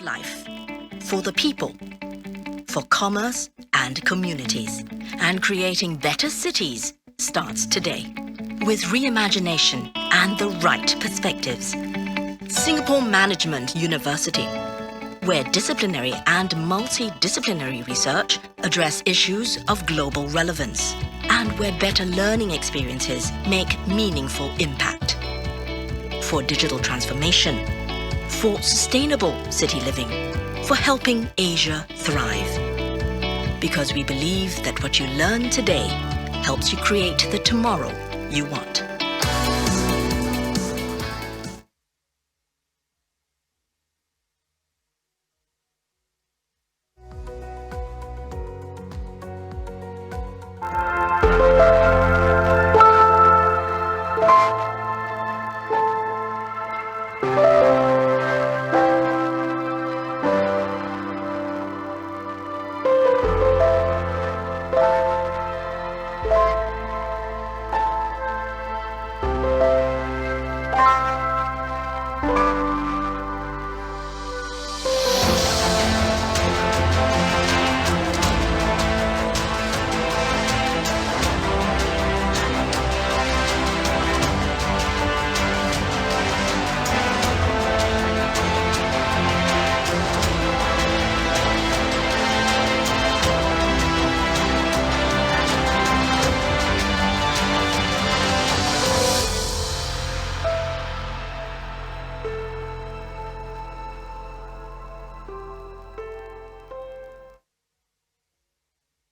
of life, for the people, for commerce and communities. And creating better cities starts today. With reimagination and the right perspectives. Singapore Management University, where disciplinary and multidisciplinary research address issues of global relevance, and where better learning experiences make meaningful impact. For digital transformation, for sustainable city living, for helping Asia thrive. Because we believe that what you learn today helps you create the tomorrow you want.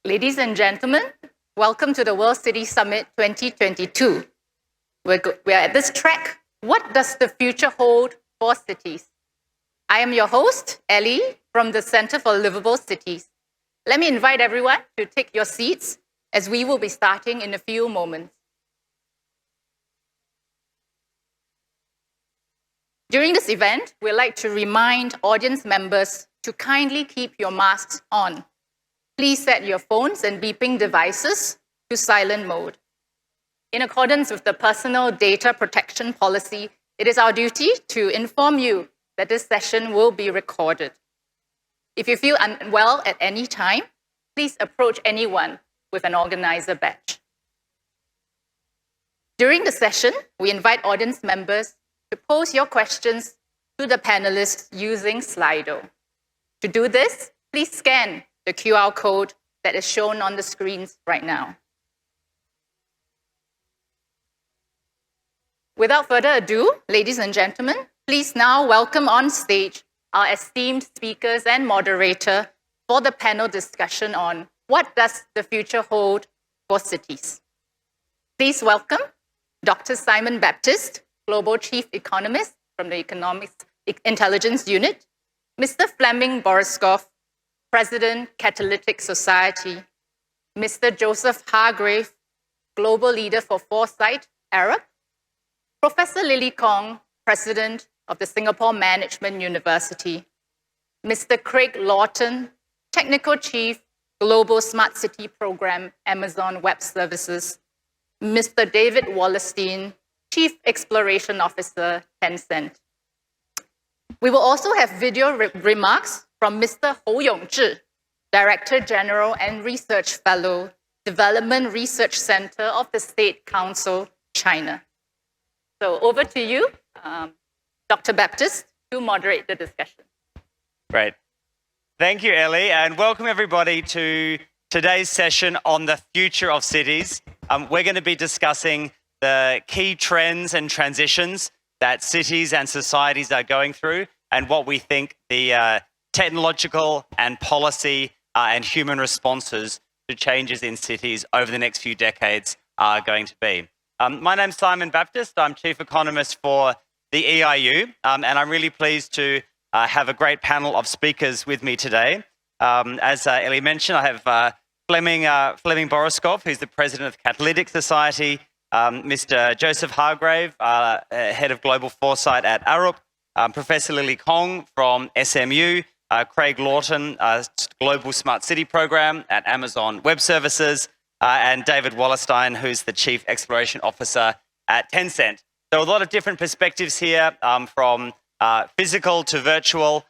Ladies and gentlemen, welcome to the World City Summit 2022. We're at this track, what does the future hold for cities? I am your host, Ellie, from the Center for Livable Cities. Let me invite everyone to take your seats as we will be starting in a few moments. During this event, we'd like to remind audience members to kindly keep your masks on. Please set your phones and beeping devices to silent mode. In accordance with the Personal Data Protection Policy, it is our duty to inform you that this session will be recorded. If you feel unwell at any time, please approach anyone with an organizer badge. During the session, we invite audience members to pose your questions to the panelists using Slido. To do this, please scan the QR code that is shown on the screens right now. Without further ado, ladies and gentlemen, please now welcome on stage our esteemed speakers and moderator for the panel discussion on what does the future hold for cities. Please welcome Dr. Simon Baptist, Global Chief Economist from the Economics Intelligence Unit, Mr. Fleming Boroskov, President, Catalytic Society, Mr. Joseph Hargrave, Global Leader for Foresight, Arab, Professor Lily Kong, President of the Singapore Management University, Mr. Craig Lawton, Technical Chief, Global Smart City Program, Amazon Web Services, Mr. David Wallerstein, Chief Exploration Officer, Tencent. We will also have video remarks from Mr. Hou Yongzhi, Director General and Research Fellow, Development Research Center of the State Council, China. So over to you, Dr. Baptist, to moderate the discussion. Great. Thank you, Ellie, and welcome everybody to today's session on the future of cities. We're going to be discussing the key trends and transitions that cities and societies are going through and what we think the technological and policy and human responses to changes in cities over the next few decades are going to be. My name's Simon Baptist. I'm Chief Economist for the EIU, and I'm really pleased to have a great panel of speakers with me today. As Ellie mentioned, I have Fleming Boroskov, who's the President of Catalytic Society, Mr. Joseph Hargrave, Head of Global Foresight at Arup, Professor Lily Kong from SMU, Craig Lawton, Global Smart City Program at Amazon Web Services, and David Wallerstein, who's the Chief Exploration Officer at Tencent. So a lot of different perspectives here, from physical to virtual,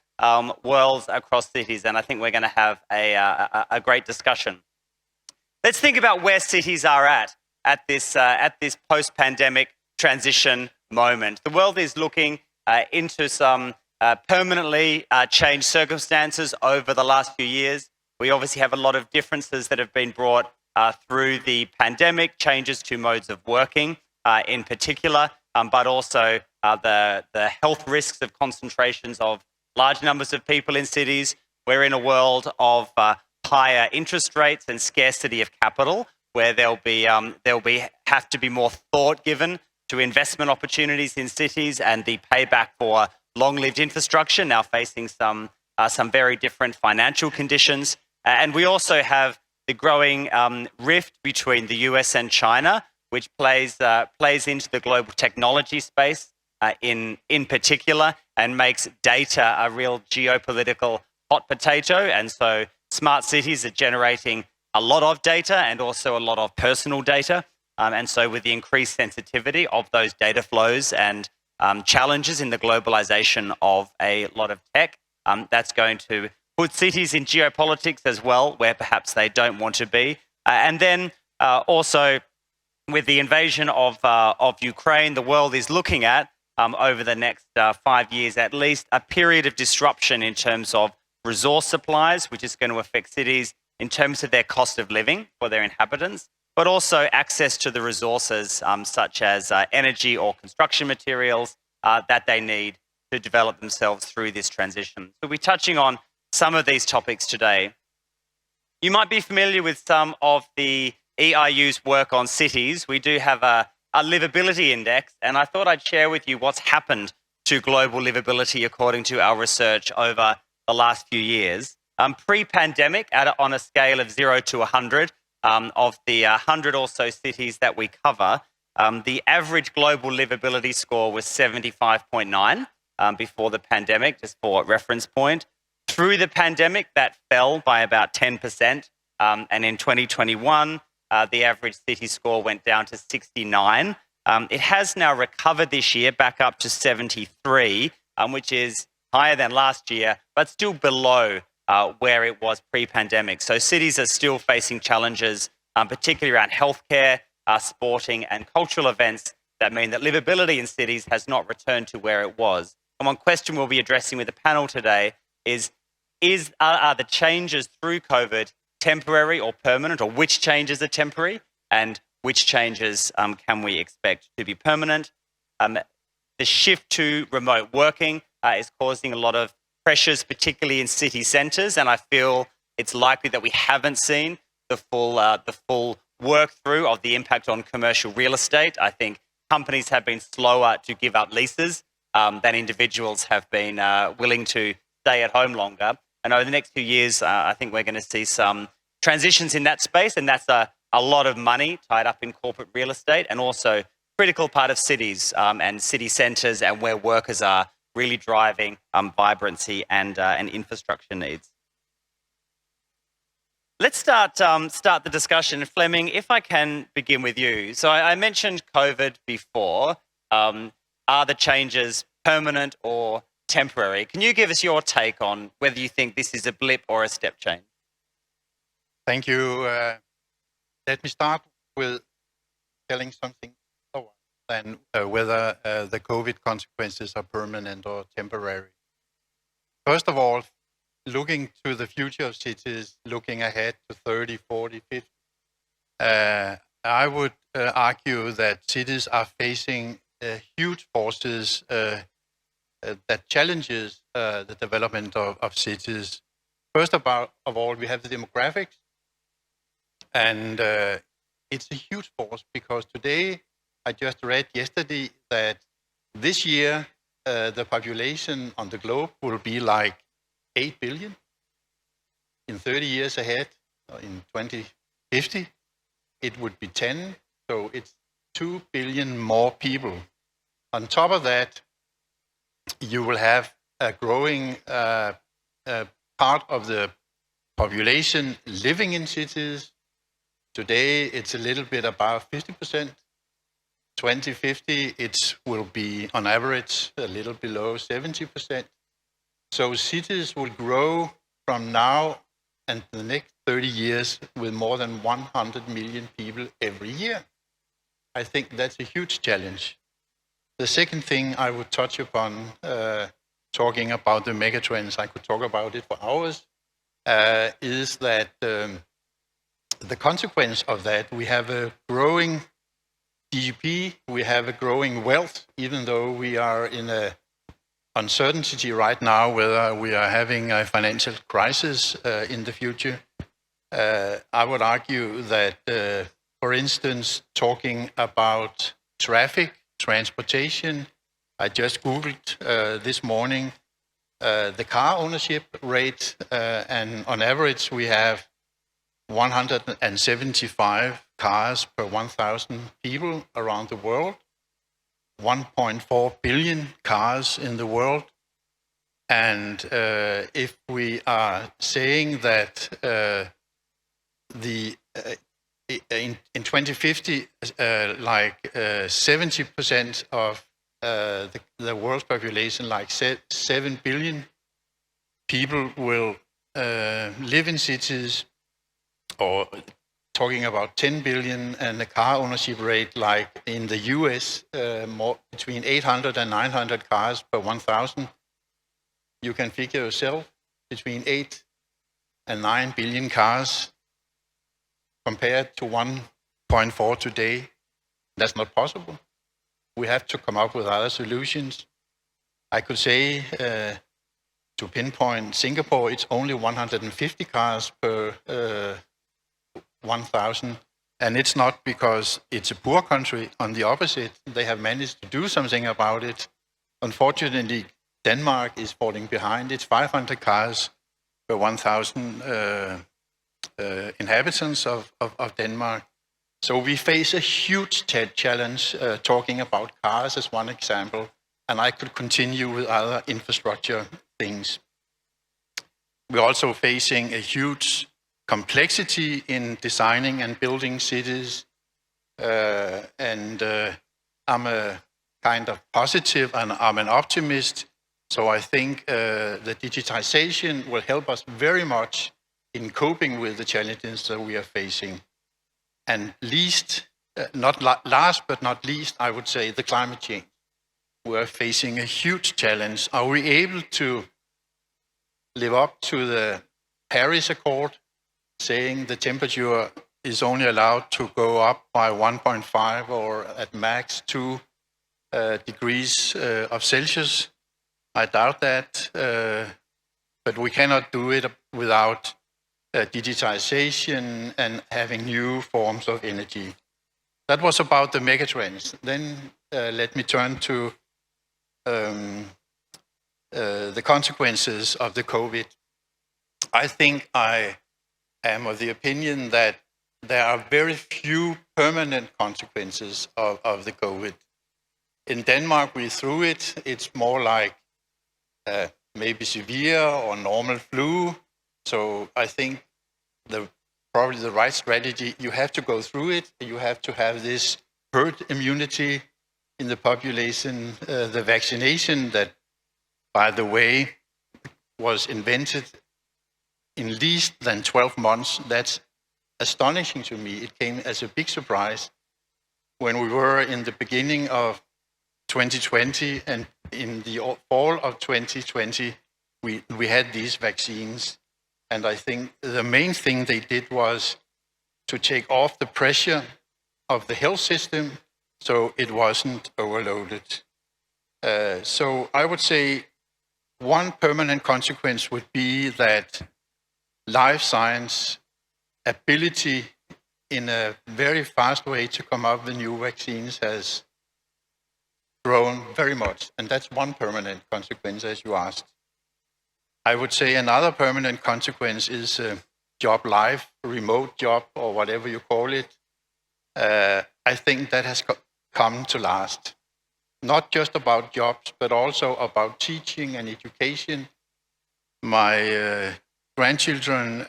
worlds across cities, and I think we're going to have a great discussion. Let's think about where cities are at this post-pandemic transition moment. The world is looking into some permanently changed circumstances over the last few years. We obviously have a lot of differences that have been brought through the pandemic, changes to modes of working in particular, but also the health risks of concentrations of large numbers of people in cities. We're in a world of higher interest rates and scarcity of capital, where there'll have to be more thought given to investment opportunities in cities, and the payback for long-lived infrastructure now facing some very different financial conditions. And we also have the growing rift between the US and China, which plays into the global technology space in particular, and makes data a real geopolitical hot potato. And so smart cities are generating a lot of data and also a lot of personal data. And so with the increased sensitivity of those data flows and challenges in the globalization of a lot of tech, that's going to put cities in geopolitics as well, where perhaps they don't want to be. And then also with the invasion of Ukraine, the world is looking at, over the next 5 years at least, a period of disruption in terms of resource supplies, which is going to affect cities in terms of their cost of living for their inhabitants, but also access to the resources such as energy or construction materials that they need to develop themselves through this transition. So we'll be touching on some of these topics today. You might be familiar with some of the EIU's work on cities. We do have a livability index, and I thought I'd share with you what's happened to global livability according to our research over the last few years. Pre-pandemic, on a scale of 0 to 100, of the 100 or so cities that we cover, the average global livability score was 75.9 before the pandemic, just for reference point. Through the pandemic, that fell by about 10%, and in 2021, the average city score went down to 69. It has now recovered this year back up to 73, which is higher than last year, but still below where it was pre-pandemic. So cities are still facing challenges, particularly around healthcare, sporting and cultural events that mean that livability in cities has not returned to where it was. And one question we'll be addressing with the panel today is are the changes through COVID temporary or permanent, or which changes are temporary and which changes can we expect to be permanent? The shift to remote working is causing a lot of pressures, particularly in city centres, and I feel it's likely that we haven't seen the full work through of the impact on commercial real estate. I think companies have been slower to give up leases than individuals have been willing to stay at home longer. And over the next few years, I think we're going to see some transitions in that space, and that's a lot of money tied up in corporate real estate, and also critical part of cities and city centres, and where workers are really driving vibrancy and infrastructure needs. Let's start the discussion. Fleming, if I can begin with you. So I mentioned COVID before. Are the changes permanent or temporary? Can you give us your take on whether you think this is a blip or a step change? Thank you. Let me start with telling something otherwise than whether the COVID consequences are permanent or temporary. First of all, looking to the future of cities, looking ahead to 30, 40, 50, I would argue that cities are facing huge forces that challenges the development of cities. First of all, we have the demographics, and it's a huge force, because today, I just read yesterday that this year the population on the globe will be like 8 billion. In 30 years ahead, in 2050, it would be 10. So it's 2 billion more people. On top of that, you will have a growing part of the population living in cities. Today, it's a little bit above 50%. 2050, it will be on average a little below 70%. So cities will grow from now and the next 30 years with more than 100 million people every year. I think that's a huge challenge. The second thing I would touch upon, talking about the megatrends, I could talk about it for hours, is that the consequence of that, we have a growing GDP, we have a growing wealth, even though we are in a uncertainty right now whether we are having a financial crisis in the future. I would argue that, for instance, talking about traffic, transportation, I just Googled this morning the car ownership rate, and on average we have 175 cars per 1,000 people around the world, 1.4 billion cars in the world. And if we are saying that in 2050, 70% of the world's population, like 7 billion people, will live in cities, or talking about 10 billion, and the car ownership rate, like in the US, between 800 and 900 cars per 1,000. You can figure yourself, between 8 and 9 billion cars compared to 1.4 today. That's not possible. We have to come up with other solutions. I could say, to pinpoint Singapore, it's only 150 cars per 1,000. And it's not because it's a poor country. On the opposite, they have managed to do something about it. Unfortunately, Denmark is falling behind. It's 500 cars per 1,000 inhabitants of Denmark. So we face a huge challenge, talking about cars as one example, and I could continue with other infrastructure things. We're also facing a huge complexity in designing and building cities, and I'm a kind of positive, and I'm an optimist. So I think the digitization will help us very much in coping with the challenges that we are facing. And last but not least, I would say the climate change. We are facing a huge challenge. Are we able to live up to the Paris Accord, saying the temperature is only allowed to go up by 1.5 or at max 2 degrees of Celsius? I doubt that, but we cannot do it without digitization and having new forms of energy. That was about the megatrends. Then let me turn to the consequences of the COVID. I think I am of the opinion that there are very few permanent consequences of the COVID. In Denmark, we're through it. It's more like maybe severe or normal flu. So I think probably the right strategy, you have to go through it. You have to have this herd immunity in the population. The vaccination that, by the way, was invented in less than 12 months, that's astonishing to me. It came as a big surprise when we were in the beginning of 2020, and in the fall of 2020, we had these vaccines. And I think the main thing they did was to take off the pressure of the health system so it wasn't overloaded. So I would say one permanent consequence would be that life science ability in a very fast way to come up with new vaccines has grown very much. And that's one permanent consequence, as you asked. I would say another permanent consequence is job life, remote job, or whatever you call it. I think that has come to last. Not just about jobs, but also about teaching and education. My grandchildren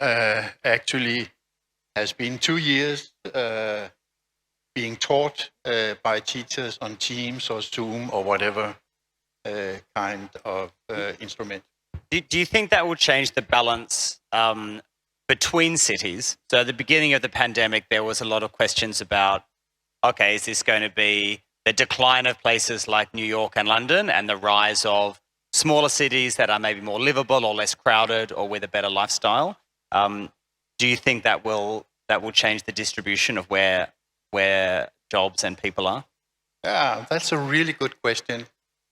actually has been 2 years being taught by teachers on Teams or Zoom or whatever kind of instrument. Do you think that will change the balance between cities? So at the beginning of the pandemic, there was a lot of questions about, okay, is this going to be the decline of places like New York and London and the rise of smaller cities that are maybe more livable or less crowded or with a better lifestyle? Do you think that will change the distribution of where jobs and people are? Yeah, that's a really good question.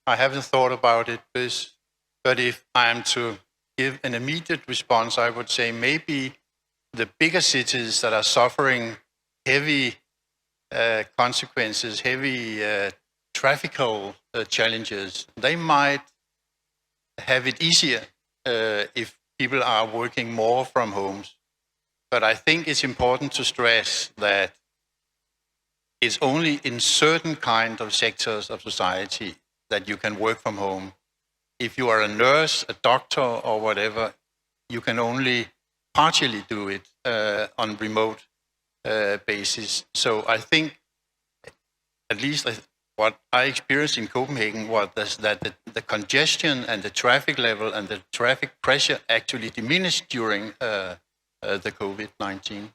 I haven't thought about it, but if I'm to give an immediate response, I would say maybe the bigger cities that are suffering heavy consequences, heavy traffical challenges, they might have it easier if people are working more from homes. But I think it's important to stress that it's only in certain kind of sectors of society that you can work from home. If you are a nurse, a doctor, or whatever, you can only partially do it on remote basis. So I think, at least what I experienced in Copenhagen was that the congestion and the traffic level and the traffic pressure actually diminished during the COVID-19.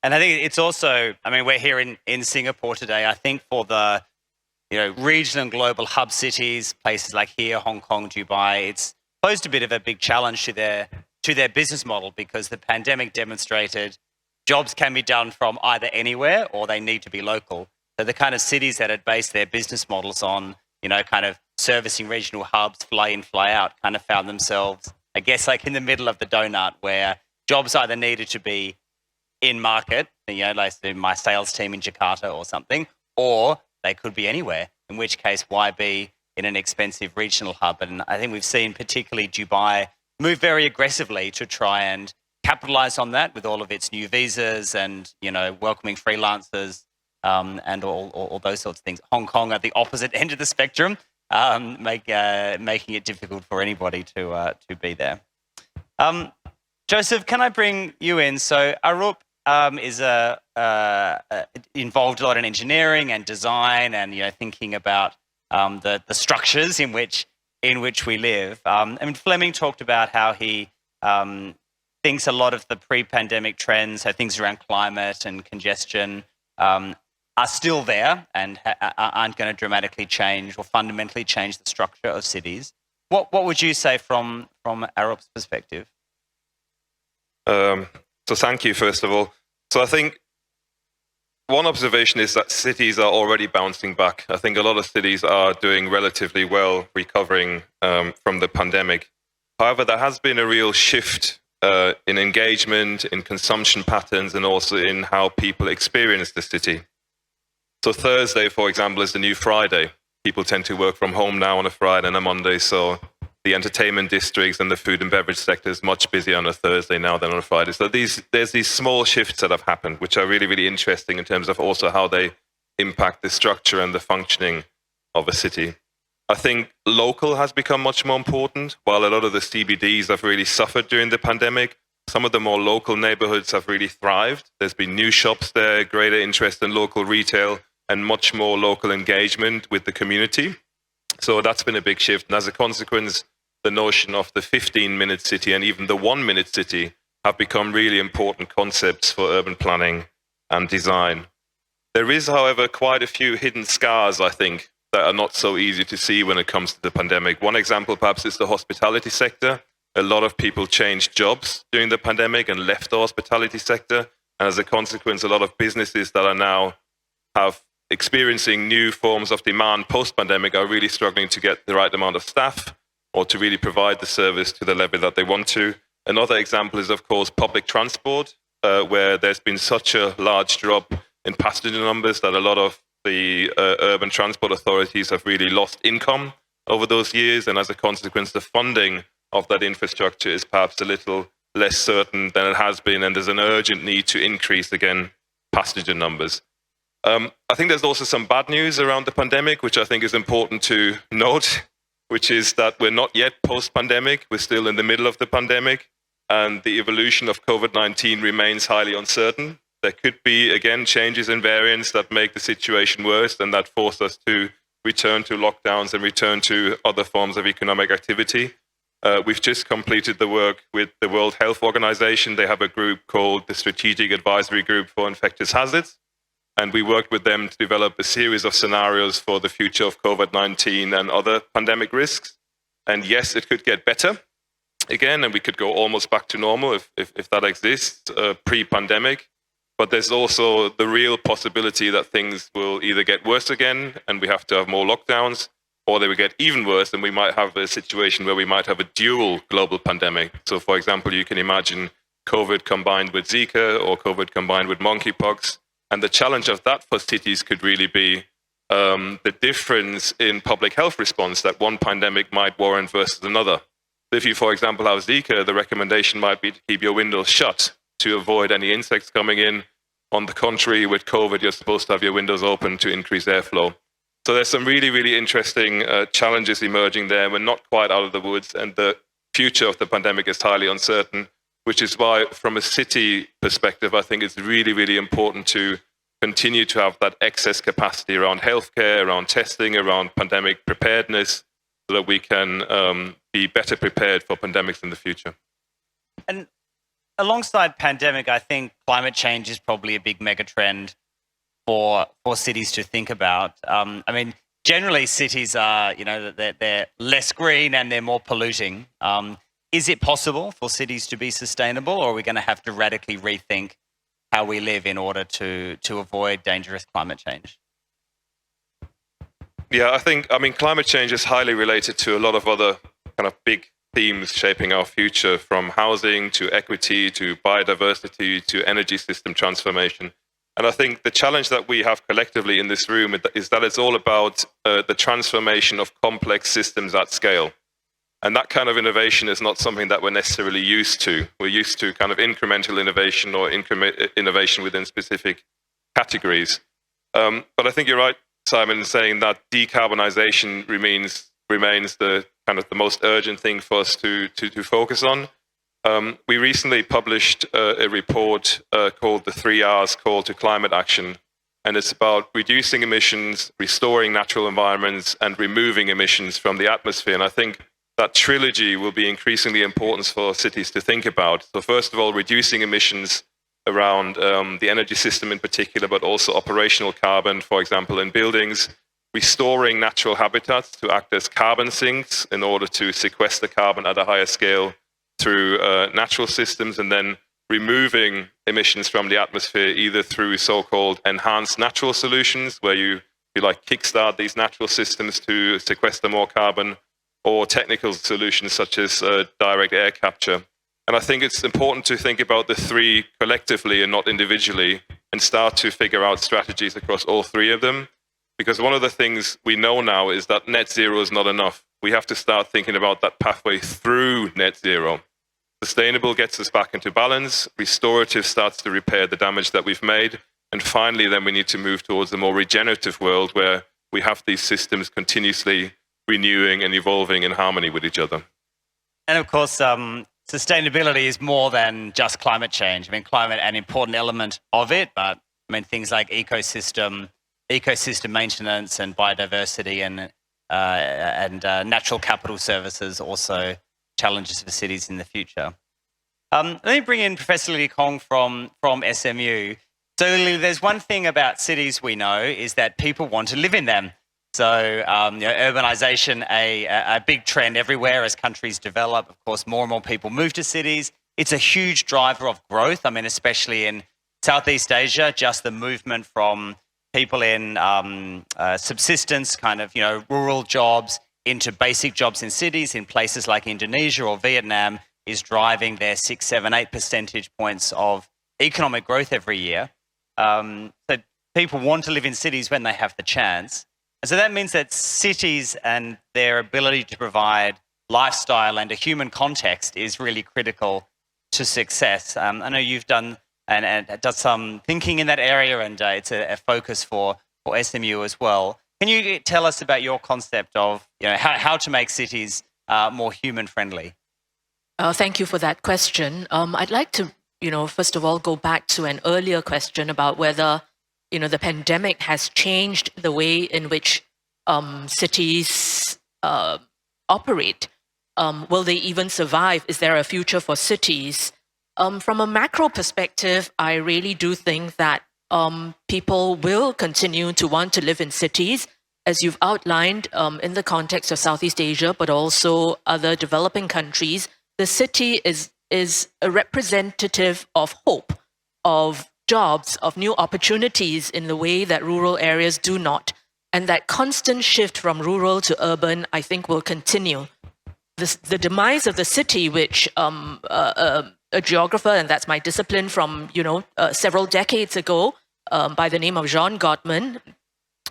And I think it's also, I mean, we're here in Singapore today. I think for the regional and global hub cities, places like here, Hong Kong, Dubai, it's posed a bit of a big challenge to their business model, because the pandemic demonstrated jobs can be done from either anywhere or they need to be local. So the kind of cities that had based their business models on, kind of servicing regional hubs, fly in, fly out, kind of found themselves, I guess, like in the middle of the donut, where jobs either needed to be in market, like my sales team in Jakarta or something, or they could be anywhere, in which case, why be in an expensive regional hub? And I think we've seen particularly Dubai move very aggressively to try and capitalize on that with all of its new visas and, welcoming freelancers and all those sorts of things. Hong Kong at the opposite end of the spectrum, making it difficult for anybody to be there. Joseph, can I bring you in? So Arup is involved a lot in engineering and design and thinking about the structures in which we live. Fleming talked about how he thinks a lot of the pre-pandemic trends, so things around climate and congestion, are still there and aren't going to dramatically change or fundamentally change the structure of cities. What would you say from Arup's perspective? So thank you, first of all. So I think one observation is that cities are already bouncing back. I think a lot of cities are doing relatively well recovering from the pandemic. However, there has been a real shift in engagement, in consumption patterns, and also in how people experience the city. So Thursday, for example, is the new Friday. People tend to work from home now on a Friday and a Monday, so the entertainment districts and the food and beverage sector is much busier on a Thursday now than on a Friday. So there's these small shifts that have happened, which are really, really interesting in terms of also how they impact the structure and the functioning of a city. I think local has become much more important. While a lot of the CBDs have really suffered during the pandemic, some of the more local neighborhoods have really thrived. There's been new shops there, greater interest in local retail, and much more local engagement with the community. So that's been a big shift. And as a consequence, the notion of the 15-minute city and even the 1-minute city have become really important concepts for urban planning and design. There is, however, quite a few hidden scars, I think, that are not so easy to see when it comes to the pandemic. One example, perhaps, is the hospitality sector. A lot of people changed jobs during the pandemic and left the hospitality sector. And as a consequence, a lot of businesses that are now experiencing new forms of demand post-pandemic are really struggling to get the right amount of staff or to really provide the service to the level that they want to. Another example is, of course, public transport, where there's been such a large drop in passenger numbers that a lot of the urban transport authorities have really lost income over those years. And as a consequence, the funding of that infrastructure is perhaps a little less certain than it has been. And there's an urgent need to increase, again, passenger numbers. I think there's also some bad news around the pandemic, which I think is important to note, which is that we're not yet post-pandemic. We're still in the middle of the pandemic, and the evolution of COVID-19 remains highly uncertain. There could be, again, changes in variants that make the situation worse and that force us to return to lockdowns and return to other forms of economic activity. We've just completed the work with the World Health Organization. They have a group called the Strategic Advisory Group for Infectious Hazards. And we worked with them to develop a series of scenarios for the future of COVID-19 and other pandemic risks. And yes, it could get better again, and we could go almost back to normal if that exists pre-pandemic. But there's also the real possibility that things will either get worse again and we have to have more lockdowns, or they will get even worse and we might have a situation where we might have a dual global pandemic. So for example, you can imagine COVID combined with Zika or COVID combined with monkeypox. And the challenge of that for cities could really be the difference in public health response that one pandemic might warrant versus another. If you, for example, have Zika, the recommendation might be to keep your windows shut to avoid any insects coming in. On the contrary, with COVID, you're supposed to have your windows open to increase airflow. So there's some really, really interesting challenges emerging there. We're not quite out of the woods, and the future of the pandemic is highly uncertain, which is why, from a city perspective, I think it's really, really important to continue to have that excess capacity around healthcare, around testing, around pandemic preparedness, so that we can be better prepared for pandemics in the future. And alongside pandemic, I think climate change is probably a big mega trend for cities to think about. I mean, generally cities are, they're less green and they're more polluting. Is it possible for cities to be sustainable, or are we going to have to radically rethink how we live in order to avoid dangerous climate change? Yeah, I mean, climate change is highly related to a lot of other kind of big themes shaping our future, from housing to equity to biodiversity to energy system transformation. And I think the challenge that we have collectively in this room is that it's all about the transformation of complex systems at scale. And that kind of innovation is not something that we're necessarily used to. We're used to kind of incremental innovation or innovation within specific categories. But I think you're right, Simon, in saying that decarbonization remains the kind of the most urgent thing for us to focus on. We recently published a report called the 3 R's Call to Climate Action, and it's about reducing emissions, restoring natural environments, and removing emissions from the atmosphere. And I think that trilogy will be increasingly important for cities to think about. So first of all, reducing emissions around the energy system in particular, but also operational carbon, for example, in buildings, restoring natural habitats to act as carbon sinks in order to sequester carbon at a higher scale through natural systems, and then removing emissions from the atmosphere either through so-called enhanced natural solutions, where you like kickstart these natural systems to sequester more carbon, or technical solutions such as direct air capture. And I think it's important to think about the three collectively and not individually, and start to figure out strategies across all three of them. Because one of the things we know now is that net zero is not enough. We have to start thinking about that pathway through net zero. Sustainable gets us back into balance, restorative starts to repair the damage that we've made, and finally then we need to move towards a more regenerative world where we have these systems continuously renewing and evolving in harmony with each other. And of course, sustainability is more than just climate change. I mean, climate, an important element of it, but I mean, things like ecosystem maintenance and biodiversity and natural capital services also challenges for cities in the future. Let me bring in Professor Lily Kong from SMU. So Lily, there's one thing about cities we know is that people want to live in them. So urbanization, a big trend everywhere as countries develop. Of course, more and more people move to cities. It's a huge driver of growth. I mean, especially in Southeast Asia, just the movement from people in subsistence, kind of, rural jobs into basic jobs in cities in places like Indonesia or Vietnam is driving their 6, 7, 8 percentage points of economic growth every year. So people want to live in cities when they have the chance. And so that means that cities and their ability to provide lifestyle and a human context is really critical to success. I know you've done some thinking in that area, and it's a focus for SMU as well. Can you tell us about your concept of how to make cities more human friendly? Thank you for that question. I'd like to, first of all, go back to an earlier question about whether the pandemic has changed the way in which cities operate. Will they even survive? Is there a future for cities? From a macro perspective, I really do think that people will continue to want to live in cities, as you've outlined in the context of Southeast Asia, but also other developing countries. The city is a representative of hope, of jobs, of new opportunities in the way that rural areas do not. And that constant shift from rural to urban, I think, will continue. The demise of the city, which a geographer, and that's my discipline from several decades ago, by the name of Jean Gottman,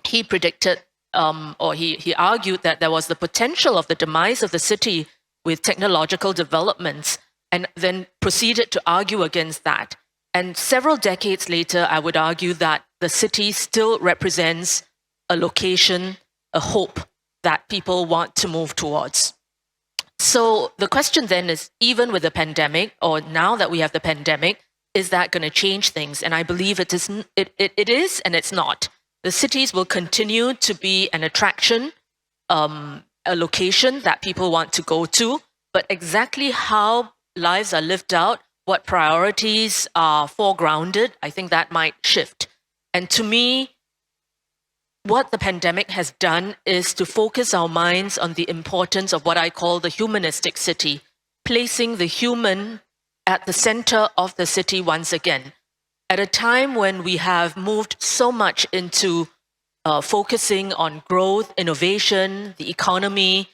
he predicted or he argued that there was the potential of the demise of the city with technological developments, and then proceeded to argue against that. And several decades later, I would argue that the city still represents a location, a hope that people want to move towards. So the question then is, even with the pandemic, or now that we have the pandemic, is that going to change things? And I believe it is and it's not. The cities will continue to be an attraction, a location that people want to go to, but exactly how lives are lived out, what priorities are foregrounded, I think that might shift. And to me, what the pandemic has done is to focus our minds on the importance of what I call the humanistic city, placing the human at the center of the city once again. At a time when we have moved so much into focusing on growth, innovation, the economy,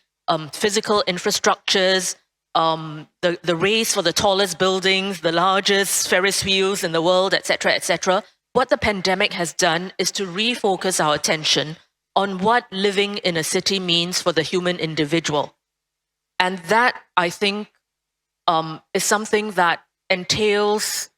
physical infrastructures, the race for the tallest buildings, the largest Ferris wheels in the world, etc., what the pandemic has done is to refocus our attention on what living in a city means for the human individual. And that, I think, is something that entails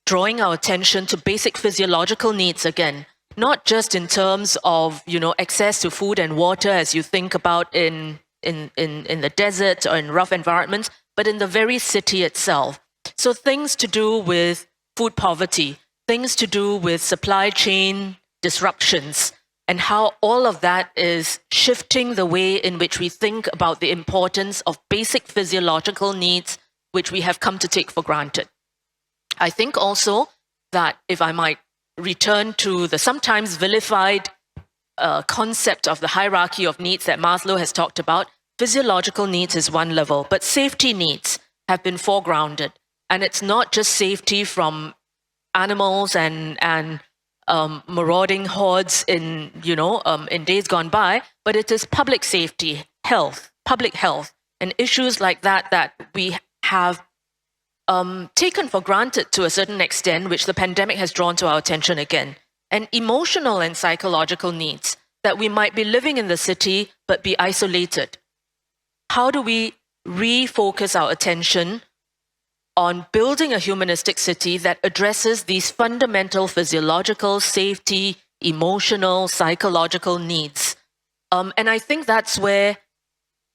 drawing our attention to basic physiological needs again, not just in terms of access to food and water as you think about in the desert or in rough environments, but in the very city itself. So things to do with food poverty, things to do with supply chain disruptions, and how all of that is shifting the way in which we think about the importance of basic physiological needs, which we have come to take for granted. I think also that, if I might return to the sometimes vilified concept of the hierarchy of needs that Maslow has talked about, physiological needs is one level, but safety needs have been foregrounded. And it's not just safety from animals and marauding hordes in days gone by, but it is public safety, health, public health, and issues like that we have taken for granted to a certain extent, which the pandemic has drawn to our attention again. And emotional and psychological needs, that we might be living in the city but be isolated. How do we refocus our attention on building a humanistic city that addresses these fundamental physiological, safety, emotional, psychological needs? And I think that's where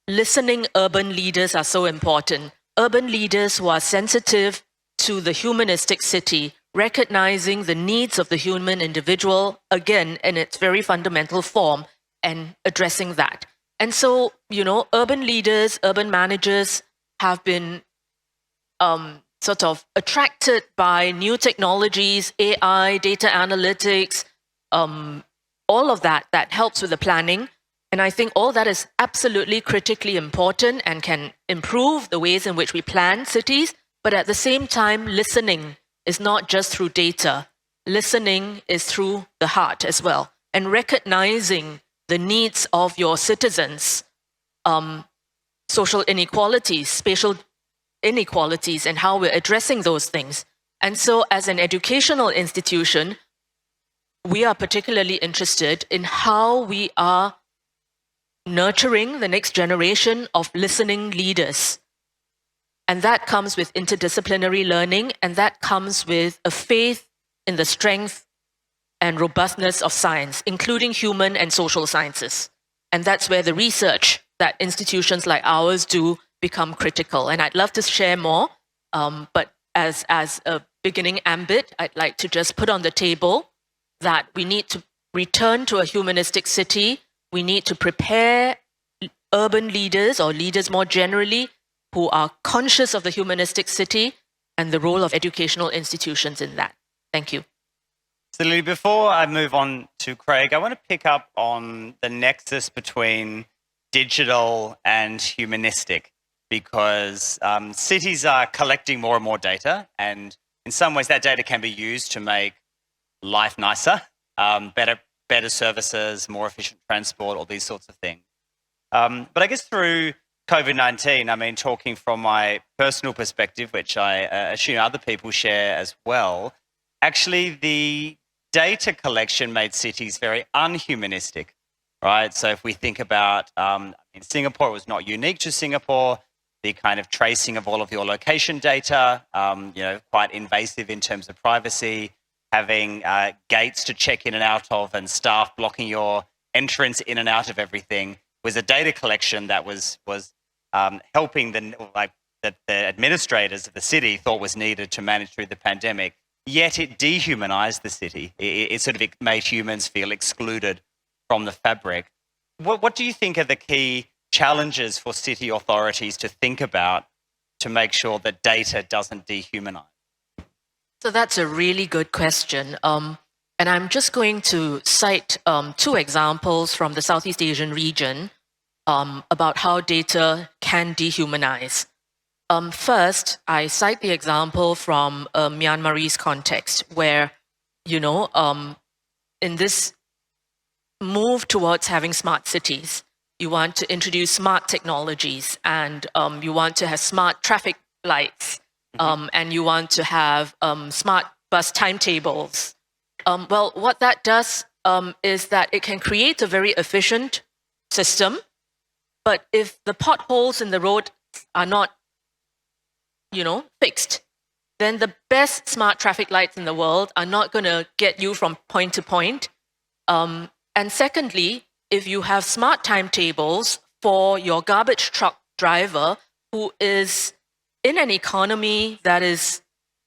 listening urban leaders are so important. Urban leaders who are sensitive to the humanistic city, recognizing the needs of the human individual, again, in its very fundamental form, and addressing that. And so, urban leaders, urban managers have been sort of attracted by new technologies, AI, data analytics, all of that helps with the planning. And I think all that is absolutely critically important and can improve the ways in which we plan cities. But at the same time, listening is not just through data. Listening is through the heart as well. And recognizing the needs of your citizens, social inequalities, spatial inequalities, and how we're addressing those things. And so as an educational institution, we are particularly interested in how we are nurturing the next generation of listening leaders. And that comes with interdisciplinary learning, and that comes with a faith in the strength and robustness of science, including human and social sciences. And that's where the research that institutions like ours do become critical. And I'd love to share more, but as a beginning ambit, I'd like to just put on the table that we need to return to a humanistic city. We need to prepare urban leaders or leaders more generally who are conscious of the humanistic city and the role of educational institutions in that. Thank you. So Lily, before I move on to Craig, I want to pick up on the nexus between digital and humanistic, because cities are collecting more and more data, and in some ways that data can be used to make life nicer, better services, more efficient transport, all these sorts of things. But I guess through COVID-19, I mean, talking from my personal perspective, which I assume other people share as well, actually the data collection made cities very unhumanistic, right? So if we think about, in Singapore, it was not unique to Singapore, the kind of tracing of all of your location data, quite invasive in terms of privacy, having gates to check in and out of and staff blocking your entrance in and out of everything was a data collection that was helping that the administrators of the city thought was needed to manage through the pandemic. Yet it dehumanized the city. It sort of made humans feel excluded from the fabric. What do you think are the key challenges for city authorities to think about to make sure that data doesn't dehumanize? So that's a really good question. And I'm just going to cite two examples from the Southeast Asian region about how data can dehumanize. First, I cite the example from Myanmarese context where, in this move towards having smart cities, you want to introduce smart technologies and you want to have smart traffic lights and you want to have smart bus timetables. Well, what that does is that it can create a very efficient system, but if the potholes in the road are not fixed, then the best smart traffic lights in the world are not going to get you from point to point. And secondly, if you have smart timetables for your garbage truck driver who is in an economy that is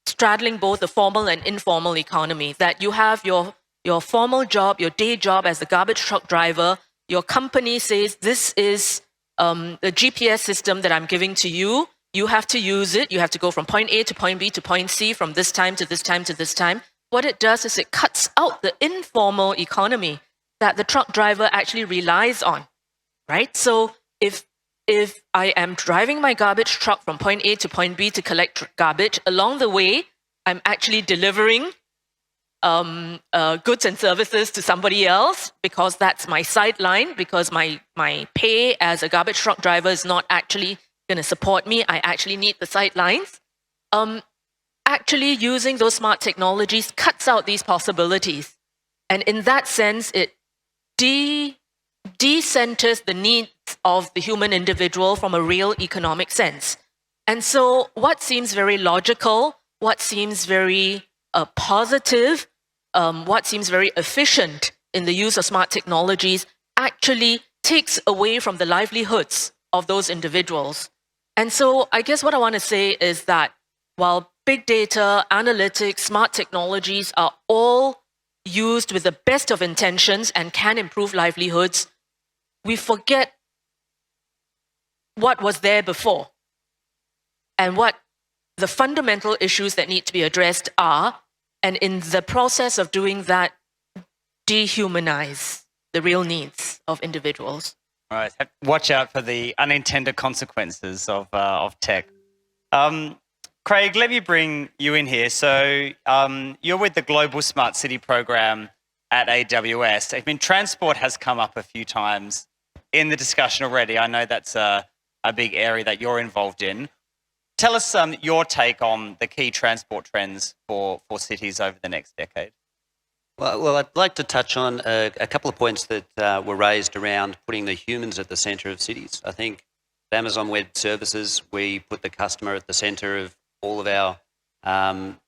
straddling both the formal and informal economy, that you have your formal job, your day job as the garbage truck driver, your company says, this is the GPS system that I'm giving to you. You have to use it. You have to go from point A to point B to point C from this time to this time to this time. What it does is it cuts out the informal economy that the truck driver actually relies on, right? So if I am driving my garbage truck from point A to point B to collect garbage, along the way, I'm actually delivering goods and services to somebody else because that's my sideline, because my pay as a garbage truck driver is not actually going to support me. I actually need the sidelines. Actually using those smart technologies cuts out these possibilities. And in that sense, it decenters the needs of the human individual from a real economic sense. And so what seems very logical, what seems very positive, what seems very efficient in the use of smart technologies actually takes away from the livelihoods of those individuals. And so I guess what I want to say is that while big data, analytics, smart technologies are all used with the best of intentions and can improve livelihoods, we forget what was there before and what the fundamental issues that need to be addressed are, and in the process of doing that, dehumanize the real needs of individuals. All right, watch out for the unintended consequences of tech. Craig, let me bring you in here. So you're with the Global Smart City program at AWS. I mean, transport has come up a few times in the discussion already. I know that's a big area that you're involved in. Tell us your take on the key transport trends for cities over the next decade. Well, I'd like to touch on a couple of points that were raised around putting the humans at the centre of cities. I think at Amazon Web Services, we put the customer at the centre of all of our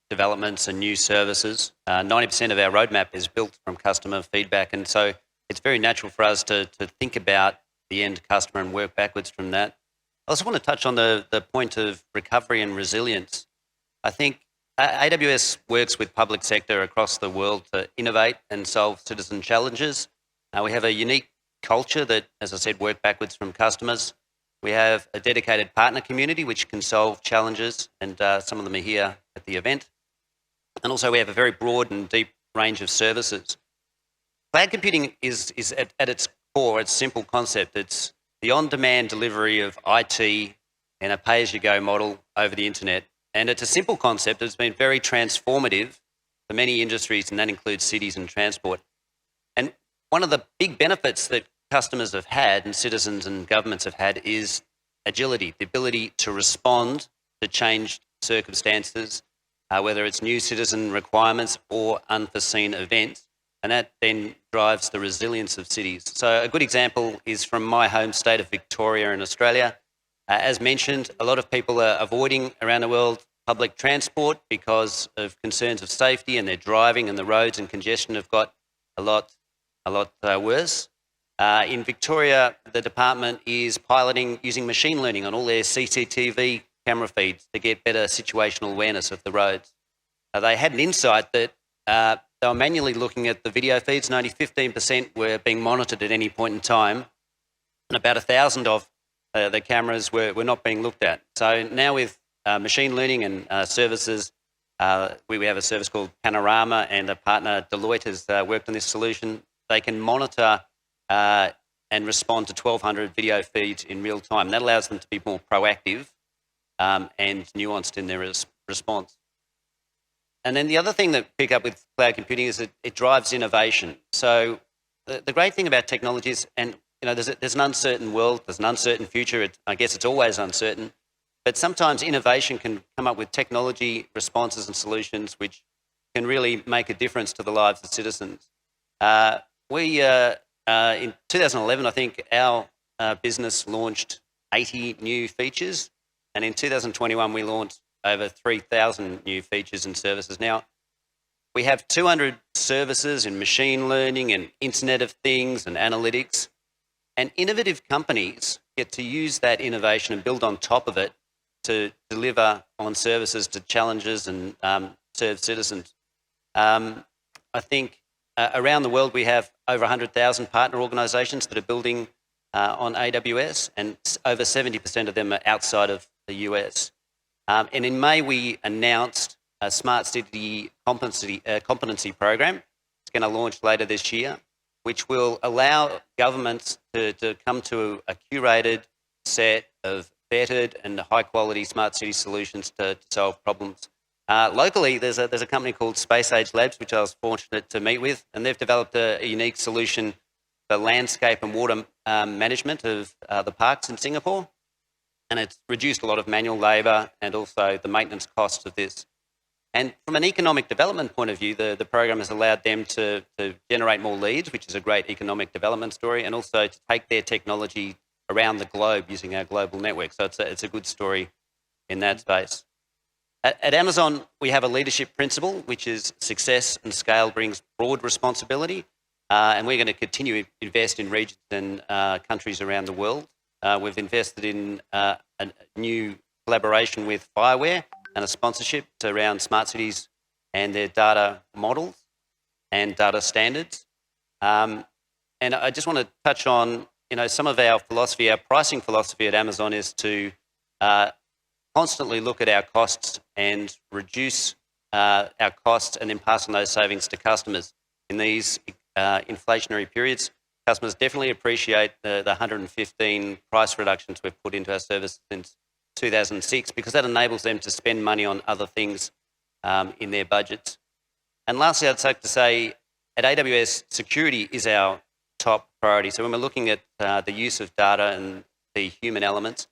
developments and new services. 90% of our roadmap is built from customer feedback, and so it's very natural for us to think about the end customer and work backwards from that. I also want to touch on the point of recovery and resilience. I think AWS works with public sector across the world to innovate and solve citizen challenges. We have a unique culture that, as I said, work backwards from customers. We have a dedicated partner community which can solve challenges, and some of them are here at the event. And also we have a very broad and deep range of services. Cloud computing is at its core, its simple concept. It's the on-demand delivery of IT in a pay-as-you-go model over the internet. And it's a simple concept that's been very transformative for many industries, and that includes cities and transport. And one of the big benefits that customers have had and citizens and governments have had is agility, the ability to respond to changed circumstances, whether it's new citizen requirements or unforeseen events. And that then drives the resilience of cities. So a good example is from my home state of Victoria in Australia. As mentioned, a lot of people are avoiding around the world public transport because of concerns of safety, and they're driving, and the roads and congestion have got a lot worse. In Victoria, the department is piloting using machine learning on all their CCTV camera feeds to get better situational awareness of the roads. They had an insight that they were manually looking at the video feeds, and only 15% were being monitored at any point in time, and about 1,000 of the cameras were not being looked at. So now with machine learning and services, we have a service called Panorama, and a partner, Deloitte, has worked on this solution. They can monitor and respond to 1,200 video feeds in real time. That allows them to be more proactive and nuanced in their response. And then the other thing that pick up with cloud computing is that it drives innovation. So the great thing about technology is, and there's an uncertain world, there's an uncertain future. I guess it's always uncertain, but sometimes innovation can come up with technology responses and solutions which can really make a difference to the lives of citizens. In 2011, I think our business launched 80 new features, and in 2021 we launched over 3,000 new features and services. Now, we have 200 services in machine learning and Internet of Things and analytics, and innovative companies get to use that innovation and build on top of it to deliver on services to challenges and serve citizens. I think around the world we have over 100,000 partner organisations that are building on AWS, and over 70% of them are outside of the US. And in May, we announced a Smart City Competency program. It's going to launch later this year, which will allow governments to come to a curated set of vetted and high-quality smart city solutions to solve problems. Locally, there's a company called Space Age Labs, which I was fortunate to meet with, and they've developed a unique solution for landscape and water management of the parks in Singapore. And it's reduced a lot of manual labour and also the maintenance costs of this. And from an economic development point of view, the program has allowed them to generate more leads, which is a great economic development story, and also to take their technology around the globe using our global network. So it's a good story in that space. At Amazon, we have a leadership principle, which is success and scale brings broad responsibility, and we're going to continue to invest in regions and countries around the world. We've invested in a new collaboration with Fireware and a sponsorship around smart cities and their data models and data standards. And I just want to touch on, some of our philosophy, our pricing philosophy at Amazon is to constantly look at our costs and reduce our costs and then pass on those savings to customers. In these inflationary periods, customers definitely appreciate the 115 price reductions we've put into our service since 2006, because that enables them to spend money on other things in their budgets. And lastly, I'd like to say at AWS, security is our top priority. So when we're looking at the use of data and the human elements,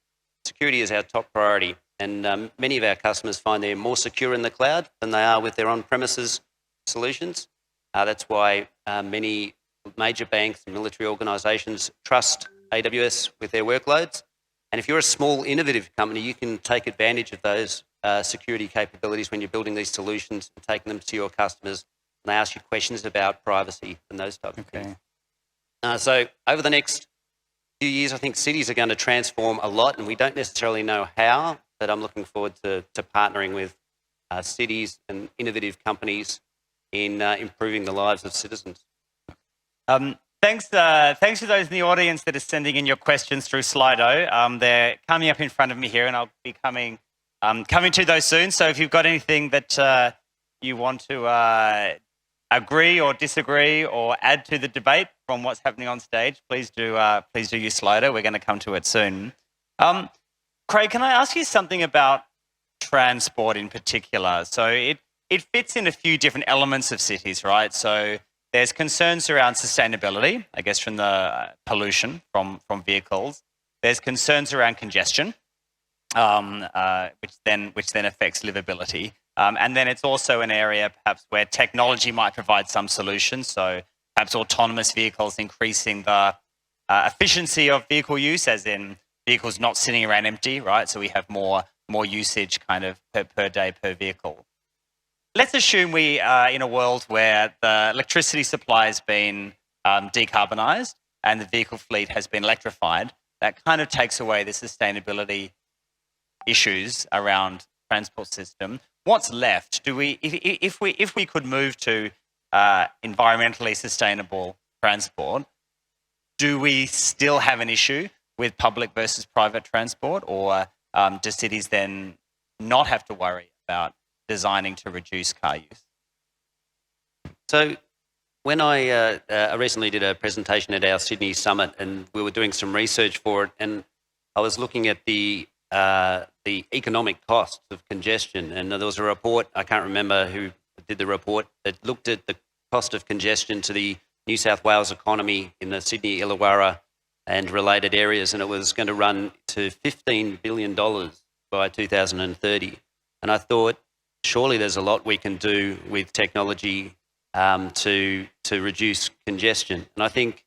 security is our top priority. And many of our customers find they're more secure in the cloud than they are with their on-premises solutions. That's why many major banks and military organisations trust AWS with their workloads. And if you're a small, innovative company, you can take advantage of those security capabilities when you're building these solutions and taking them to your customers. And they ask you questions about privacy and those types of things. So over the next few years, I think cities are going to transform a lot, and we don't necessarily know how, but I'm looking forward to partnering with cities and innovative companies in improving the lives of citizens. Thanks to those in the audience that are sending in your questions through Slido. They're coming up in front of me here, and I'll be coming to those soon. So if you've got anything that you want to agree or disagree or add to the debate from what's happening on stage, please do use Slido. We're going to come to it soon. Craig, can I ask you something about transport in particular? So it fits in a few different elements of cities, right? So there's concerns around sustainability, I guess, from the pollution from vehicles. There's concerns around congestion, which then affects livability. And then it's also an area perhaps where technology might provide some solutions. So perhaps autonomous vehicles increasing the efficiency of vehicle use, as in vehicles not sitting around empty, right? So we have more usage kind of per day per vehicle. Let's assume we are in a world where the electricity supply has been decarbonised and the vehicle fleet has been electrified. That kind of takes away the sustainability issues around transport system. What's left? If we could move to environmentally sustainable transport, do we still have an issue with public versus private transport, or do cities then not have to worry about designing to reduce car use? So when I recently did a presentation at our Sydney Summit, and we were doing some research for it, and I was looking at the economic costs of congestion, and there was a report, I can't remember who did the report, that looked at the cost of congestion to the New South Wales economy in the Sydney, Illawarra and related areas, and it was going to run to $15 billion by 2030. And I thought, surely there's a lot we can do with technology to reduce congestion. And I think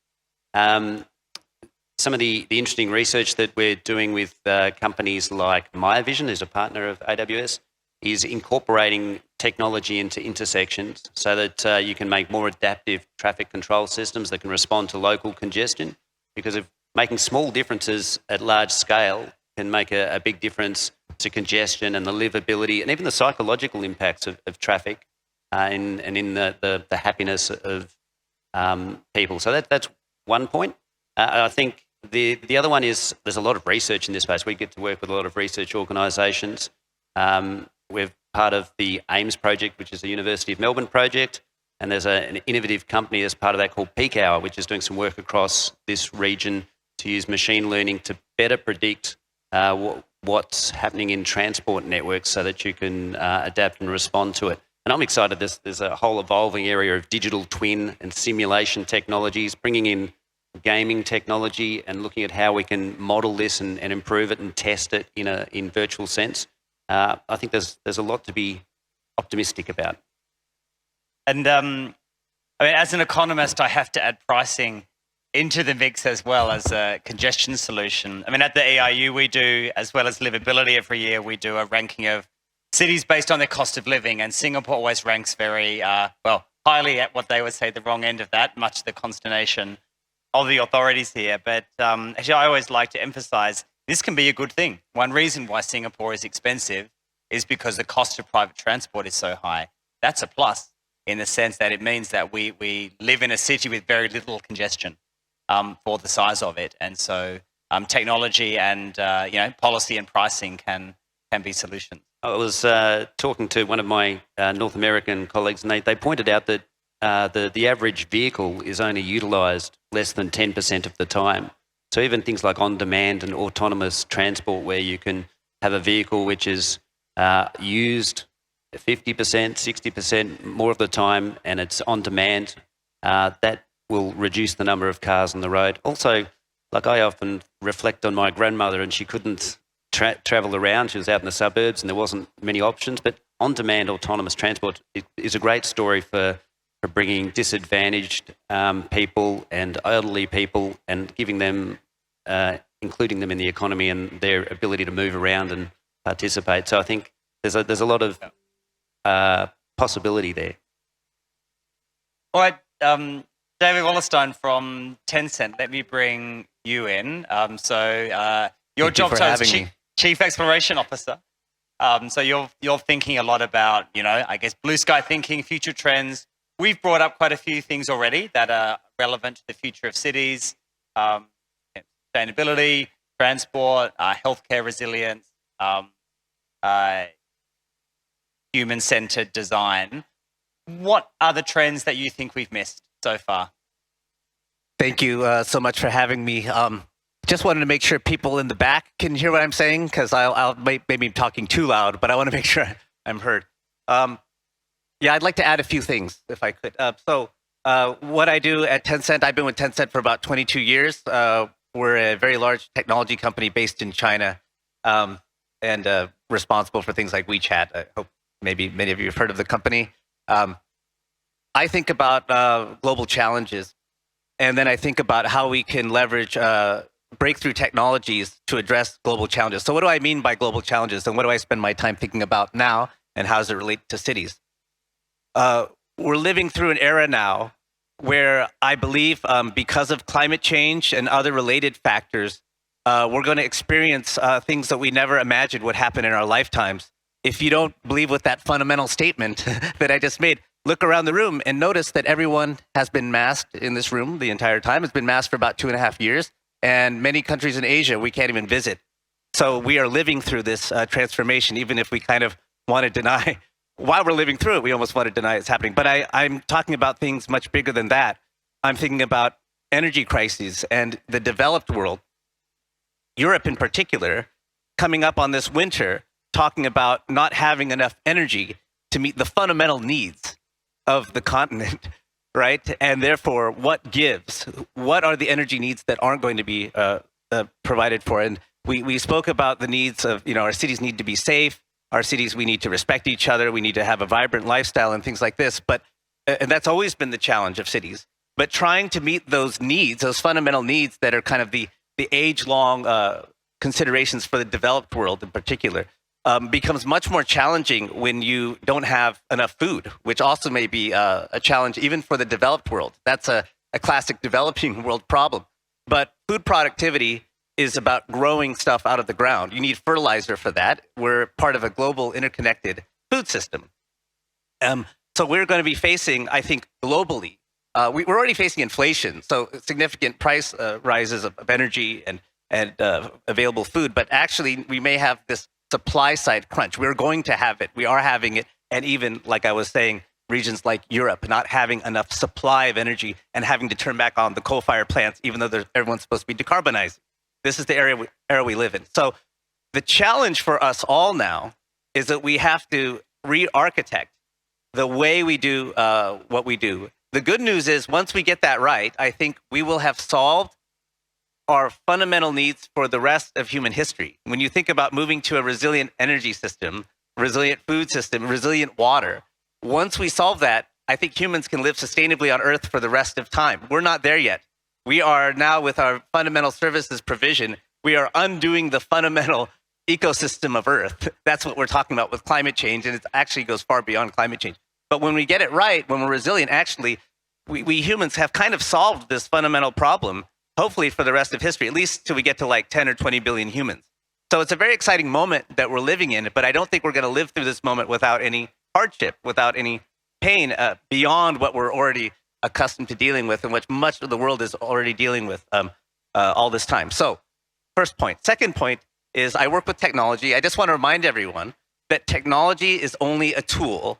some of the interesting research that we're doing with companies like MyVision, who's a partner of AWS, is incorporating technology into intersections so that you can make more adaptive traffic control systems that can respond to local congestion, because of making small differences at large scale can make a big difference to congestion and the livability and even the psychological impacts of traffic and in the happiness of people. So that's one point. I think the other one is there's a lot of research in this space. We get to work with a lot of research organisations. We're part of the AIMS project, which is the University of Melbourne project, and there's an innovative company as part of that called Peak Hour, which is doing some work across this region to use machine learning to better predict what's happening in transport networks so that you can adapt and respond to it. And I'm excited. There's a whole evolving area of digital twin and simulation technologies, bringing in gaming technology and looking at how we can model this and improve it and test it in virtual sense. I think there's a lot to be optimistic about. And I mean, as an economist, I have to add pricing into the mix as well as a congestion solution. I mean, at the EIU we do, as well as Livability every year, we do a ranking of cities based on their cost of living, and Singapore always ranks very, highly at what they would say the wrong end of that, much to the consternation of the authorities here. But actually, I always like to emphasize this can be a good thing. One reason why Singapore is expensive is because the cost of private transport is so high. That's a plus in the sense that it means that we live in a city with very little congestion for the size of it. And so technology and policy and pricing can be solutions. I was talking to one of my North American colleagues, and they pointed out that the average vehicle is only utilised less than 10% of the time. So even things like on-demand and autonomous transport, where you can have a vehicle which is used 50%, 60% more of the time, and it's on demand, that will reduce the number of cars on the road. Also, like I often reflect on my grandmother, and she couldn't travel around. She was out in the suburbs and there wasn't many options, but on-demand autonomous transport is a great story for bringing disadvantaged people and elderly people and giving them, including them in the economy and their ability to move around and participate. So I think there's a lot of possibility there. All right, David Wallerstein from Tencent, let me bring you in. Your job title is Chief Exploration Officer. So you're thinking a lot about, I guess, blue sky thinking, future trends. we've brought up quite a few things already that are relevant to the future of cities, sustainability, transport, healthcare resilience, human-centered design. What are the trends that you think we've missed so far? Thank you so much for having me. Just wanted to make sure people in the back can hear what I'm saying, because I'll maybe talking too loud, but I want to make sure I'm heard. Yeah, I'd like to add a few things if I could. What I do at Tencent, I've been with Tencent for about 22 years. We're a very large technology company based in China, and responsible for things like WeChat. I hope maybe many of you have heard of the company. I think about global challenges, and then I think about how we can leverage breakthrough technologies to address global challenges. So what do I mean by global challenges, and what do I spend my time thinking about now, and how does it relate to cities? We're living through an era now where I believe because of climate change and other related factors, we're going to experience things that we never imagined would happen in our lifetimes. If you don't believe with that fundamental statement that I just made, look around the room and notice that everyone has been masked in this room the entire time. It's been masked for about 2.5 years. And many countries in Asia, we can't even visit. So we are living through this transformation, even if we kind of want to deny, while we're living through it, we almost want to deny it's happening. But I'm talking about things much bigger than that. I'm thinking about energy crises and the developed world, Europe in particular, coming up on this winter, talking about not having enough energy to meet the fundamental needs of the continent. Right? And therefore, what gives? What are the energy needs that aren't going to be provided for? And we spoke about the needs of, our cities need to be safe. Our cities, we need to respect each other. We need to have a vibrant lifestyle and things like this. And that's always been the challenge of cities. But trying to meet those needs, those fundamental needs that are kind of the age-long considerations for the developed world in particular, becomes much more challenging when you don't have enough food, which also may be a challenge even for the developed world. That's a classic developing world problem. But food productivity is about growing stuff out of the ground. You need fertilizer for that. We're part of a global interconnected food system. So we're going to be facing, I think, globally, we're already facing inflation, so significant price rises of energy and available food. But actually, we may have this supply side crunch. We're going to have it. We are having it. And even, like I was saying, regions like Europe not having enough supply of energy and having to turn back on the coal-fired plants, even though everyone's supposed to be decarbonizing. This is the era we live in. So the challenge for us all now is that we have to re-architect the way we do what we do. The good news is once we get that right, I think we will have solved our fundamental needs for the rest of human history. When you think about moving to a resilient energy system, resilient food system, resilient water, once we solve that, I think humans can live sustainably on Earth for the rest of time. We're not there yet. We are now, with our fundamental services provision, we are undoing the fundamental ecosystem of Earth. That's what we're talking about with climate change, and it actually goes far beyond climate change. But when we get it right, when we're resilient, actually, we humans have kind of solved this fundamental problem, hopefully for the rest of history, at least till we get to like 10 or 20 billion humans. So it's a very exciting moment that we're living in, but I don't think we're going to live through this moment without any hardship, without any pain beyond what we're already accustomed to dealing with and which much of the world is already dealing with all this time. So first point. Second point is I work with technology. I just want to remind everyone that technology is only a tool.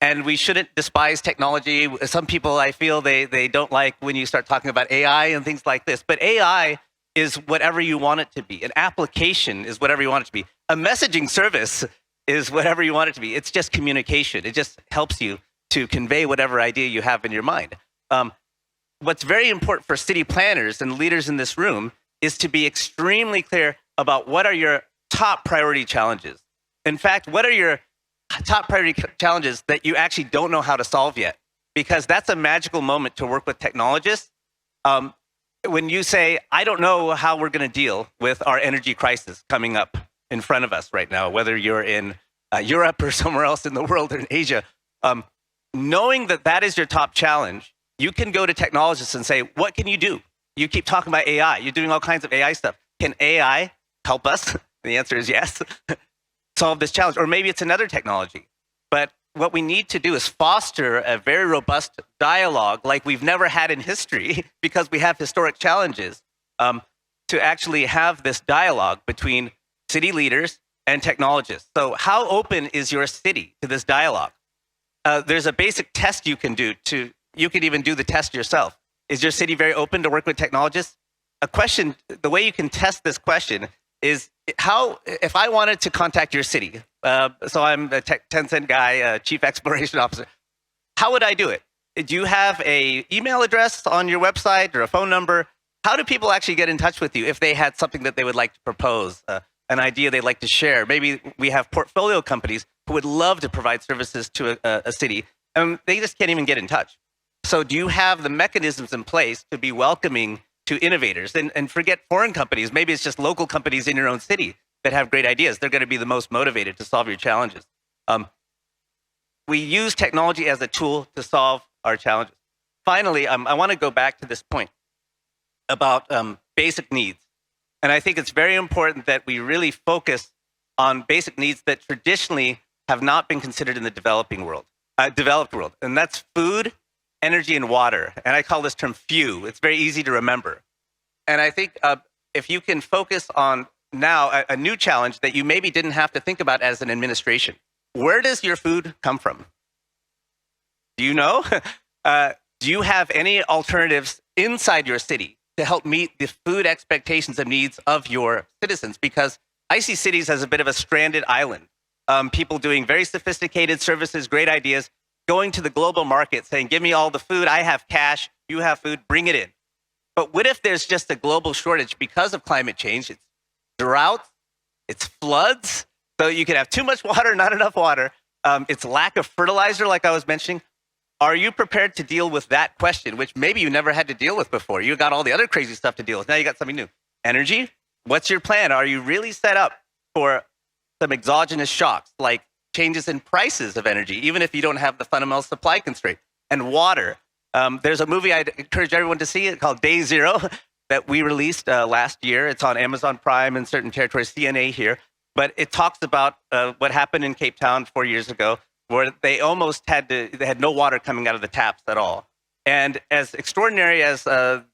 And we shouldn't despise technology. Some people, I feel, they don't like when you start talking about AI and things like this. But AI is whatever you want it to be. An application is whatever you want it to be. A messaging service is whatever you want it to be. It's just communication. It just helps you to convey whatever idea you have in your mind. What's very important for city planners and leaders in this room is to be extremely clear about what are your top priority challenges. In fact, what are your top priority challenges that you actually don't know how to solve yet? Because that's a magical moment to work with technologists. When you say, I don't know how we're going to deal with our energy crisis coming up in front of us right now, whether you're in Europe or somewhere else in the world or in Asia, knowing that that is your top challenge, you can go to technologists and say, what can you do? You keep talking about AI. You're doing all kinds of AI stuff. Can AI help us? The answer is yes. Solve this challenge. Or maybe it's another technology. But what we need to do is foster a very robust dialogue like we've never had in history because we have historic challenges, to actually have this dialogue between city leaders and technologists. So how open is your city to this dialogue? There's a basic test you can do. You can even do the test yourself. Is your city very open to work with technologists? The way you can test this question is if I wanted to contact your city, so I'm a Tencent guy, chief exploration officer, how would I do it? Do you have an email address on your website or a phone number? How do people actually get in touch with you if they had something that they would like to propose, an idea they'd like to share? Maybe we have portfolio companies who would love to provide services to a city, and they just can't even get in touch. So do you have the mechanisms in place to be welcoming to innovators? And forget foreign companies. Maybe it's just local companies in your own city that have great ideas. They're going to be the most motivated to solve your challenges. We use technology as a tool to solve our challenges. Finally, I want to go back to this point about basic needs. And I think it's very important that we really focus on basic needs that traditionally have not been considered in the developed world. And that's food, energy, and water. And I call this term FEW. It's very easy to remember. And I think if you can focus on now a new challenge that you maybe didn't have to think about as an administration. Where does your food come from? Do you know? Do you have any alternatives inside your city to help meet the food expectations and needs of your citizens? Because I see cities as a bit of a stranded island. People doing very sophisticated services, great ideas, going to the global market saying, give me all the food, I have cash, you have food, bring it in. But what if there's just a global shortage because of climate change? It's drought, it's floods, so you can have too much water, not enough water. It's lack of fertilizer, like I was mentioning. Are you prepared to deal with that question, which maybe you never had to deal with before? You got all the other crazy stuff to deal with. Now you got something new. Energy, what's your plan? Are you really set up for some exogenous shocks, like changes in prices of energy, even if you don't have the fundamental supply constraint? And water. There's a movie I'd encourage everyone to see called Day Zero that we released last year. It's on Amazon Prime in certain territories, CNA here. But it talks about what happened in Cape Town 4 years ago, where they almost they had no water coming out of the taps at all. And as extraordinary as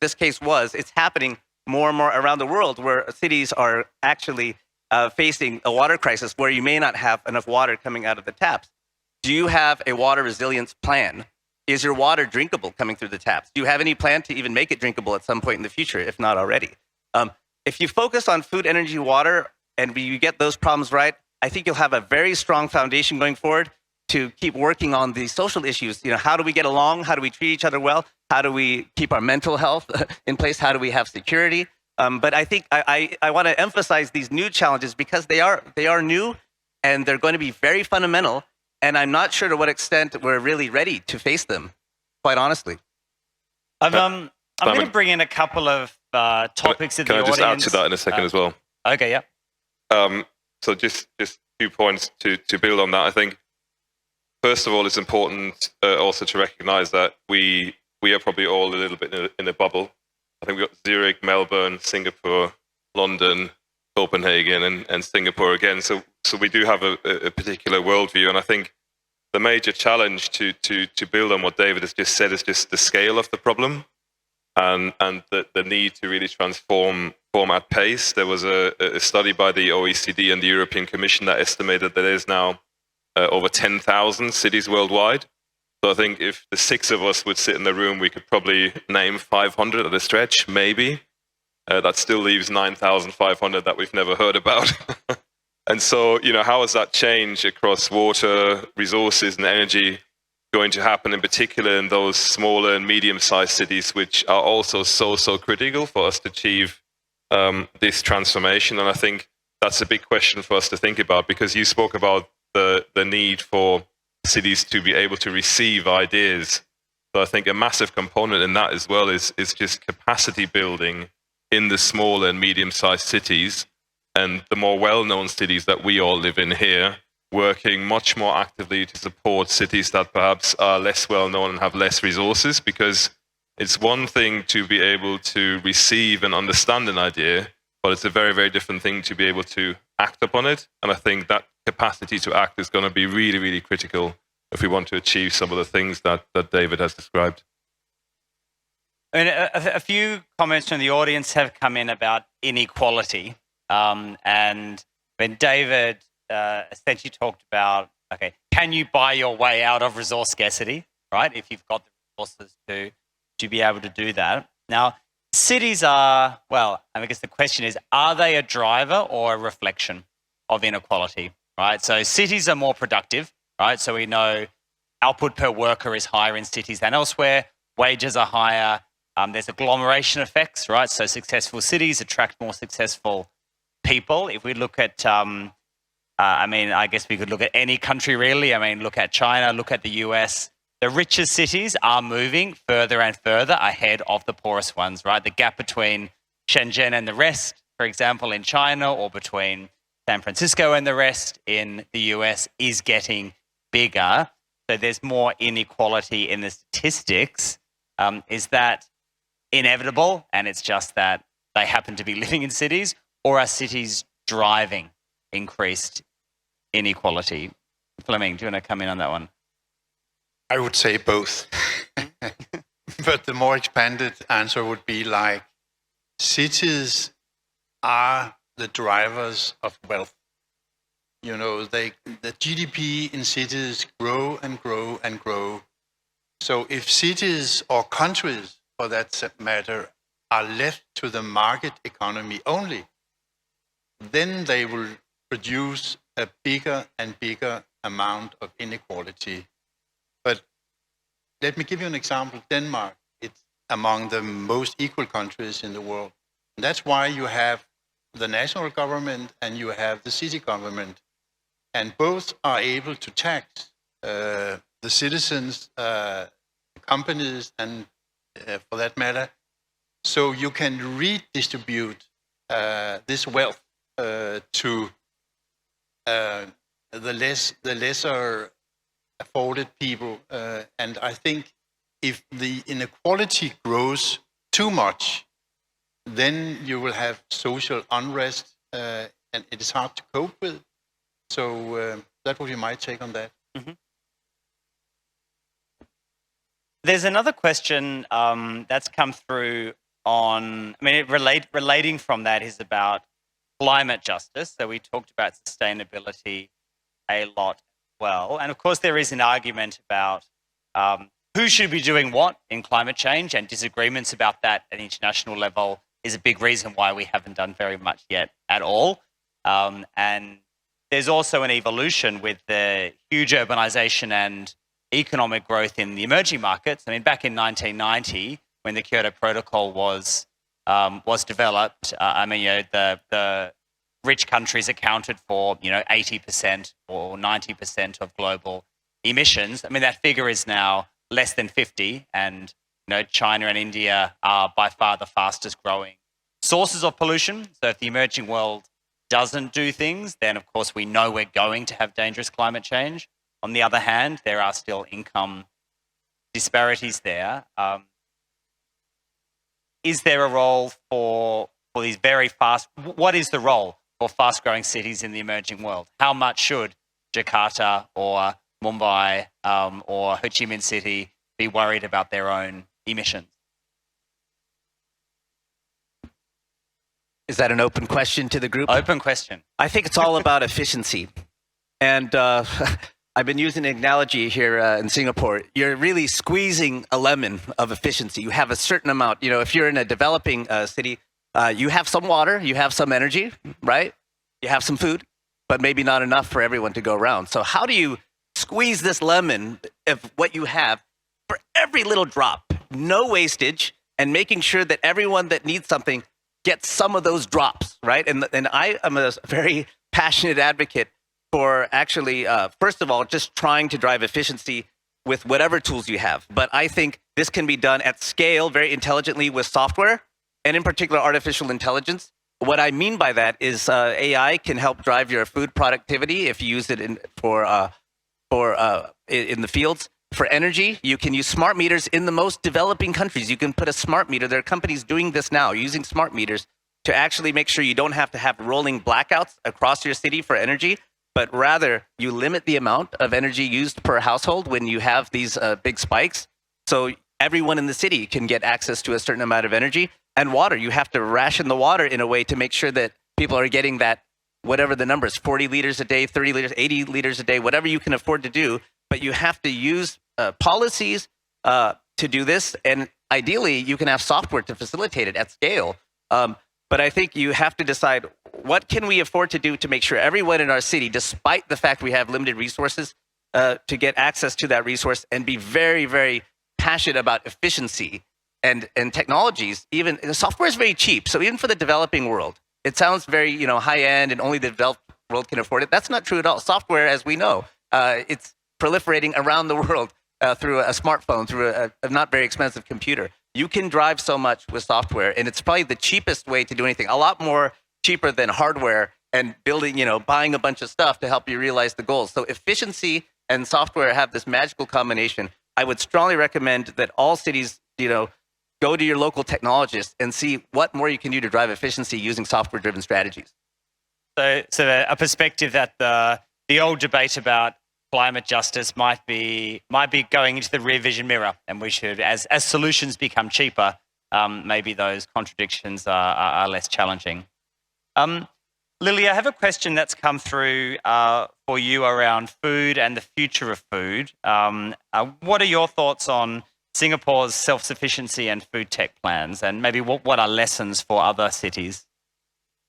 this case was, it's happening more and more around the world where cities are actually facing a water crisis where you may not have enough water coming out of the taps. Do you have a water resilience plan? Is your water drinkable coming through the taps? Do you have any plan to even make it drinkable at some point in the future, if not already? If you focus on food, energy, water, and you get those problems right, I think you'll have a very strong foundation going forward to keep working on the social issues. You know, how do we get along? How do we treat each other well? How do we keep our mental health in place? How do we have security? But I think I want to emphasize these new challenges because they are new and they're going to be very fundamental. And I'm not sure to what extent we're really ready to face them, quite honestly. I'm going to bring in a couple of topics in the audience. Can I just add to that in a second as well? Okay, yeah. So just 2 points to build on that. I think, first of all, it's important also to recognize that we are probably all a little bit in a bubble. I think we've got Zurich, Melbourne, Singapore, London, Copenhagen, and Singapore again. So we do have a particular worldview. And I think the major challenge to build on what David has just said is just the scale of the problem and the need to really transform at pace. There was a study by the OECD and the European Commission that estimated that there's now over 10,000 cities worldwide. So I think if the 6 of us would sit in the room, we could probably name 500 at a stretch, maybe. That still leaves 9,500 that we've never heard about. And so, you know, how has that change across water, resources, and energy going to happen, in particular in those smaller and medium-sized cities, which are also so critical for us to achieve this transformation? And I think that's a big question for us to think about, because you spoke about the need for cities to be able to receive ideas. So I think a massive component in that as well is just capacity building in the smaller and medium-sized cities, and the more well-known cities that we all live in here, working much more actively to support cities that perhaps are less well-known and have less resources, because it's one thing to be able to receive and understand an idea, but it's a very, very different thing to be able to act upon it. And I think that capacity to act is going to be really, really critical if we want to achieve some of the things that David has described. And a few comments from the audience have come in about inequality. And when David essentially talked about, okay, can you buy your way out of resource scarcity, right? If you've got the resources to be able to do that. Now, cities are, well, I guess the question is, are they a driver or a reflection of inequality, right? So cities are more productive, right? So we know output per worker is higher in cities than elsewhere. Wages are higher. There's agglomeration effects, right? So successful cities attract more successful people. If we look at, I guess we could look at any country really. I mean, look at China, look at the US. The richest cities are moving further and further ahead of the poorest ones, right? The gap between Shenzhen and the rest, for example, in China, or between San Francisco and the rest in the US is getting bigger. So there's more inequality in the statistics. Is that inevitable, and it's just that they happen to be living in cities, or are cities driving increased inequality? Fleming, do you want to come in on that one? I would say both. But the more expanded answer would be like, cities are the drivers of wealth. You know, the GDP in cities grow and grow and grow. So if cities or countries, for that matter, are left to the market economy only, then they will produce a bigger and bigger amount of inequality. But let me give you an example. Denmark, it's among the most equal countries in the world. And that's why you have the national government and you have the city government. And both are able to tax the citizens, companies, and for that matter. So you can redistribute this wealth to the lesser afforded people. And I think if the inequality grows too much, then you will have social unrest, and it is hard to cope with. So that would be my take on that. Mm-hmm. There's another question that's come through on, relating from that is about climate justice. So we talked about sustainability a lot as well. And of course, there is an argument about who should be doing what in climate change, and disagreements about that at international level is a big reason why we haven't done very much yet at all. And there's also an evolution with the huge urbanization and economic growth in the emerging markets. I mean, back in 1990, when the Kyoto Protocol was developed, the rich countries accounted for 80% or 90% of global emissions. I mean, that figure is now less than 50, and China and India are by far the fastest growing sources of pollution. So if the emerging world doesn't do things, then of course we know we're going to have dangerous climate change. On the other hand, there are still income disparities there. Is there a role for these very fast, what is the role for fast-growing cities in the emerging world? How much should Jakarta or Mumbai or Ho Chi Minh City be worried about their own emissions? Is that an open question to the group? Open question. I think it's all about efficiency. And I've been using an analogy here in Singapore. You're really squeezing a lemon of efficiency. You have a certain amount. If you're in a developing city, you have some water, you have some energy, right? You have some food, but maybe not enough for everyone to go around. So how do you squeeze this lemon of what you have for every little drop, no wastage, and making sure that everyone that needs something gets some of those drops, right? And I am a very passionate advocate for actually, first of all, just trying to drive efficiency with whatever tools you have. But I think this can be done at scale very intelligently with software, and in particular, artificial intelligence. What I mean by that is AI can help drive your food productivity if you use it in the fields. For energy, you can use smart meters in the most developing countries. You can put a smart meter. There are companies doing this now, using smart meters to actually make sure you don't have to have rolling blackouts across your city for energy. but rather you limit the amount of energy used per household when you have these big spikes. So everyone in the city can get access to a certain amount of energy. And water, you have to ration the water in a way to make sure that people are getting that, whatever the number is, 40 liters a day, 30 liters, 80 liters a day, whatever you can afford to do. But you have to use policies to do this. And ideally, you can have software to facilitate it at scale. But I think you have to decide, what can we afford to do to make sure everyone in our city, despite the fact we have limited resources, to get access to that resource and be very, very passionate about efficiency and technologies. Even software is very cheap. So even for the developing world, it sounds very high end and only the developed world can afford it. That's not true at all. Software, as we know, it's proliferating around the world through a smartphone, through a not very expensive computer. You can drive so much with software, and it's probably the cheapest way to do anything. A lot more cheaper than hardware and building, buying a bunch of stuff to help you realize the goals. So efficiency and software have this magical combination. I would strongly recommend that all cities, go to your local technologist and see what more you can do to drive efficiency using software-driven strategies. So a perspective that the old debate about climate justice might be going into the rear vision mirror, and we should, as solutions become cheaper, maybe those contradictions are less challenging. Lily, I have a question that's come through for you around food and the future of food. What are your thoughts on Singapore's self-sufficiency and food tech plans, and maybe what are lessons for other cities?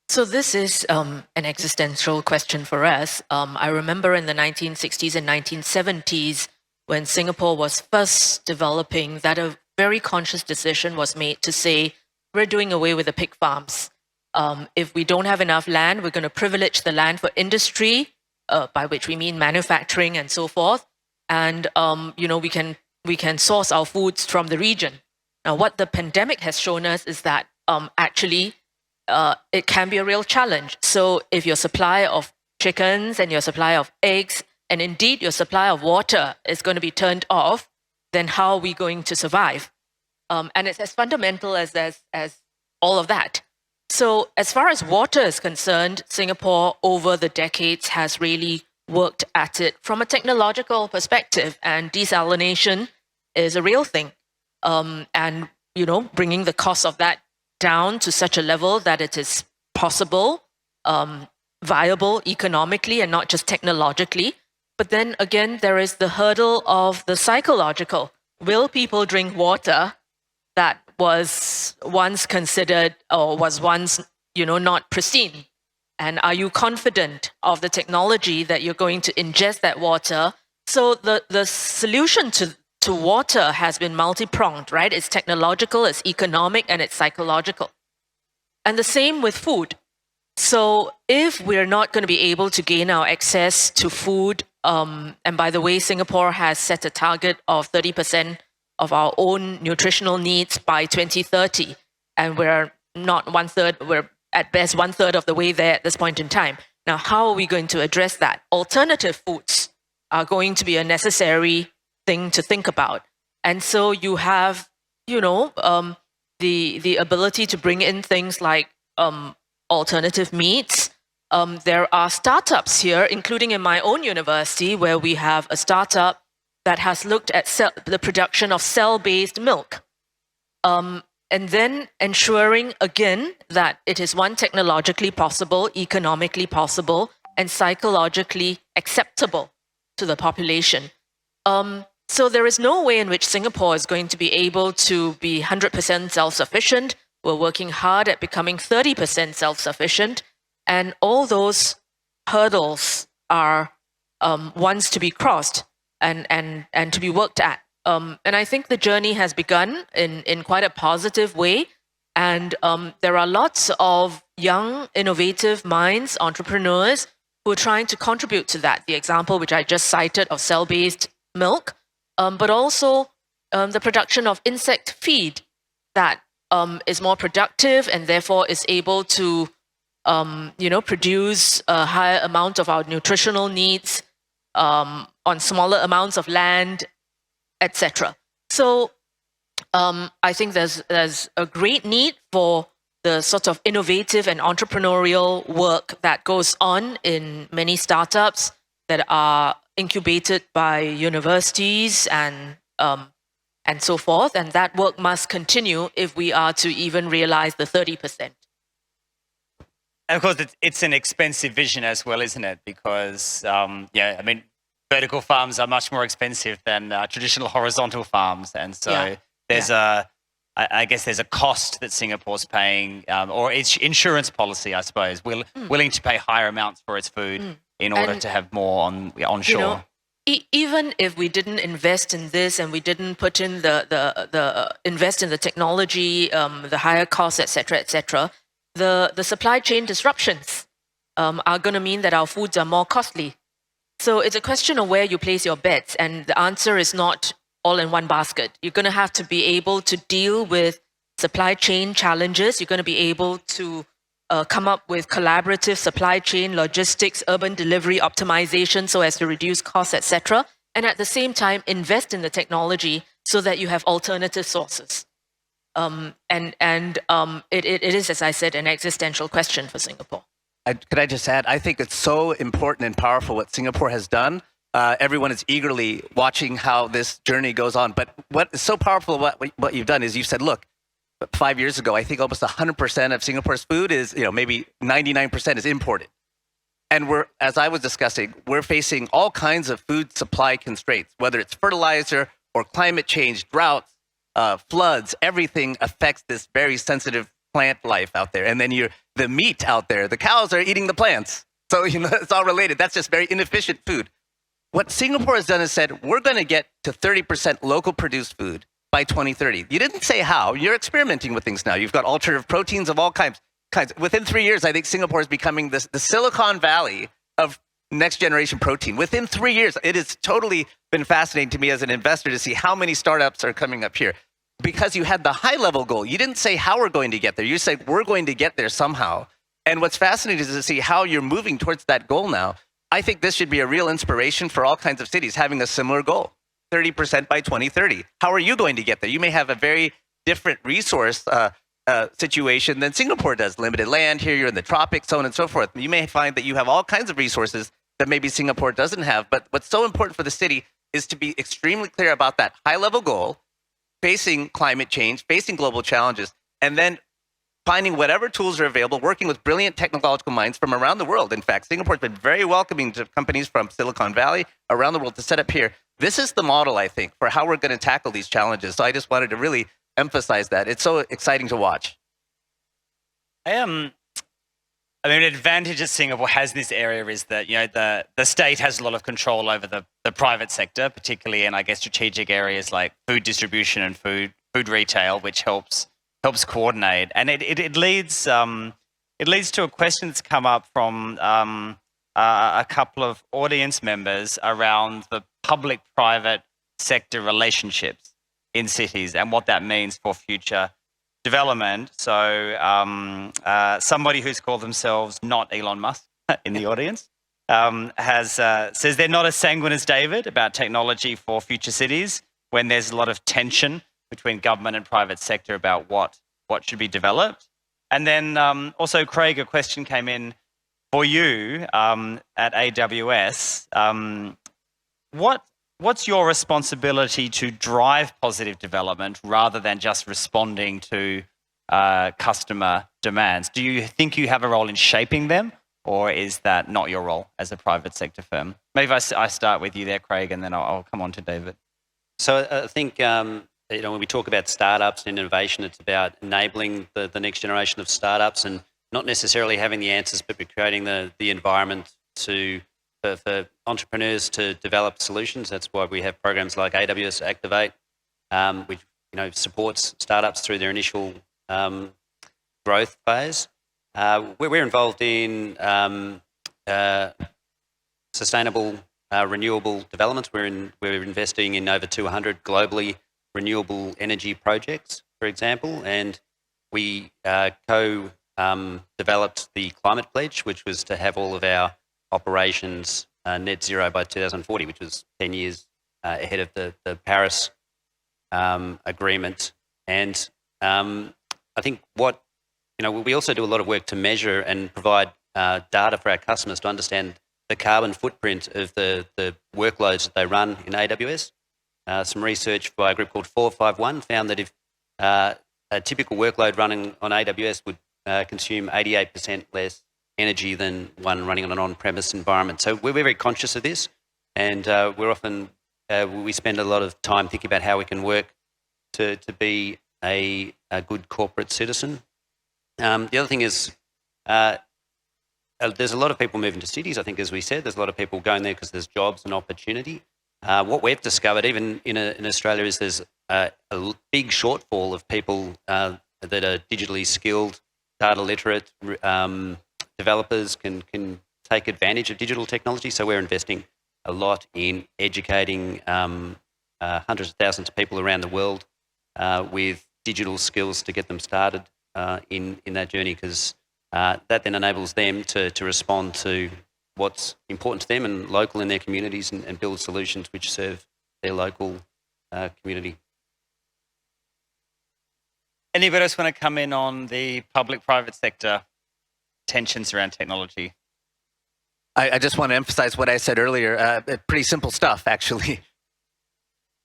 So this is an existential question for us. I remember in the 1960s and 1970s, when Singapore was first developing, that a very conscious decision was made to say, we're doing away with the pig farms. If we don't have enough land, we're going to privilege the land for industry, by which we mean manufacturing and so forth. And we can source our foods from the region. Now, what the pandemic has shown us is that actually it can be a real challenge. So if your supply of chickens and your supply of eggs, and indeed your supply of water is going to be turned off, then how are we going to survive? And it's as fundamental as all of that. So as far as water is concerned, Singapore over the decades has really worked at it from a technological perspective, and desalination is a real thing. And, bringing the cost of that down to such a level that it is possible, viable economically and not just technologically. But then again, there is the hurdle of the psychological. Will people drink water that was once considered or was once, not pristine? And are you confident of the technology that you're going to ingest that water? So the solution to water has been multi-pronged, right? It's technological, it's economic, and it's psychological. And the same with food. So if we're not going to be able to gain our access to food, and by the way, Singapore has set a target of 30% of our own nutritional needs by 2030, and we're not one-third, we're at best one-third of the way there at this point in time. Now, how are we going to address that? Alternative foods are going to be a necessary thing to think about. And so you have, the ability to bring in things like alternative meats. There are startups here, including in my own university, where we have a startup that has looked at the production of cell-based milk. And then ensuring, again, that it is technologically possible, economically possible, and psychologically acceptable to the population. So there is no way in which Singapore is going to be able to be 100% self-sufficient. We're working hard at becoming 30% self-sufficient. And all those hurdles are ones to be crossed and to be worked at. And I think the journey has begun in quite a positive way. And there are lots of young, innovative minds, entrepreneurs, who are trying to contribute to that. The example which I just cited of cell-based milk, but also the production of insect feed that is more productive and therefore is able to produce a higher amount of our nutritional needs on smaller amounts of land, etc. So I think there's a great need for the sort of innovative and entrepreneurial work that goes on in many startups that are incubated by universities and so forth. And that work must continue if we are to even realize the 30%. And of course, it's an expensive vision as well, isn't it? Because, vertical farms are much more expensive than traditional horizontal farms. And so there's I guess there's a cost that Singapore's paying, or its insurance policy, I suppose, willing to pay higher amounts for its food in order to have more onshore. Even if we didn't invest in this and we didn't put in the invest in the technology, the higher costs, etc., the supply chain disruptions are going to mean that our foods are more costly. So it's a question of where you place your bets, and the answer is not all in one basket. You're going to have to be able to deal with supply chain challenges. You're going to be able to come up with collaborative supply chain, logistics, urban delivery optimization so as to reduce costs, etc. And at the same time, invest in the technology so that you have alternative sources. It is, as I said, an existential question for Singapore. Could I just add, I think it's so important and powerful what Singapore has done. Everyone is eagerly watching how this journey goes on. But what is so powerful what you've done is you've said, look, 5 years ago, I think almost 100% of Singapore's food is, maybe 99% is imported. And as I was discussing, we're facing all kinds of food supply constraints, whether it's fertilizer or climate change, droughts, floods, everything affects this very sensitive plant life out there. And then the meat out there, the cows are eating the plants. So, it's all related. That's just very inefficient food. What Singapore has done is said, we're going to get to 30% local produced food by 2030. You didn't say how. You're experimenting with things now. You've got alternative proteins of all kinds. Within 3 years, I think Singapore is becoming the Silicon Valley of next generation protein. Within 3 years, it has totally been fascinating to me as an investor to see how many startups are coming up here. Because you had the high level goal. You didn't say how we're going to get there. You said we're going to get there somehow. And what's fascinating is to see how you're moving towards that goal now. I think this should be a real inspiration for all kinds of cities having a similar goal, 30% by 2030. How are you going to get there? You may have a very different resource situation than Singapore does. Limited land, here you're in the tropics, so on and so forth. You may find that you have all kinds of resources that maybe Singapore doesn't have. But what's so important for the city is to be extremely clear about that high level goal, facing climate change, facing global challenges, and then finding whatever tools are available, working with brilliant technological minds from around the world. In fact, Singapore's been very welcoming to companies from Silicon Valley around the world to set up here. This is the model, I think, for how we're going to tackle these challenges. So I just wanted to really emphasize that. It's so exciting to watch. An advantage that Singapore has in this area is that the state has a lot of control over the private sector, particularly in, I guess, strategic areas like food distribution and food retail, which helps coordinate. And it leads to a question that's come up from a couple of audience members around the public-private sector relationships in cities and what that means for future development. So somebody who's called themselves not Elon Musk in the audience says they're not as sanguine as David about technology for future cities when there's a lot of tension between government and private sector about what should be developed. And then also, Craig, a question came in for you at AWS. What's your responsibility to drive positive development rather than just responding to customer demands? Do you think you have a role in shaping them, or is that not your role as a private sector firm? Maybe I start with you there, Craig, and then I'll come on to David. So I think when we talk about startups and innovation, it's about enabling the next generation of startups and not necessarily having the answers, but creating the environment for entrepreneurs to develop solutions. That's why we have programs like AWS Activate, which supports startups through their initial growth phase. We're involved in sustainable renewable development. We're investing in over 200 globally renewable energy projects, for example, and we co-developed the Climate Pledge, which was to have all of our operations net zero by 2040, which was 10 years ahead of the Paris Agreement. And I think what we also do a lot of work to measure and provide data for our customers to understand the carbon footprint of the workloads that they run in AWS. Some research by a group called 451 found that if a typical workload running on AWS would consume 88% less energy than one running on an on-premise environment. So we're very conscious of this, and we spend a lot of time thinking about how we can work to be a good corporate citizen. The other thing is there's a lot of people moving to cities. I think, as we said, there's a lot of people going there because there's jobs and opportunity. What we've discovered, even in Australia, is there's a big shortfall of people that are digitally skilled, data literate, developers can take advantage of digital technology. So we're investing a lot in educating hundreds of thousands of people around the world with digital skills to get them started in that journey, because that then enables them to respond to what's important to them and local in their communities and build solutions which serve their local community. Anybody else want to come in on the public-private sector tensions around technology? I just want to emphasize what I said earlier. Pretty simple stuff, actually.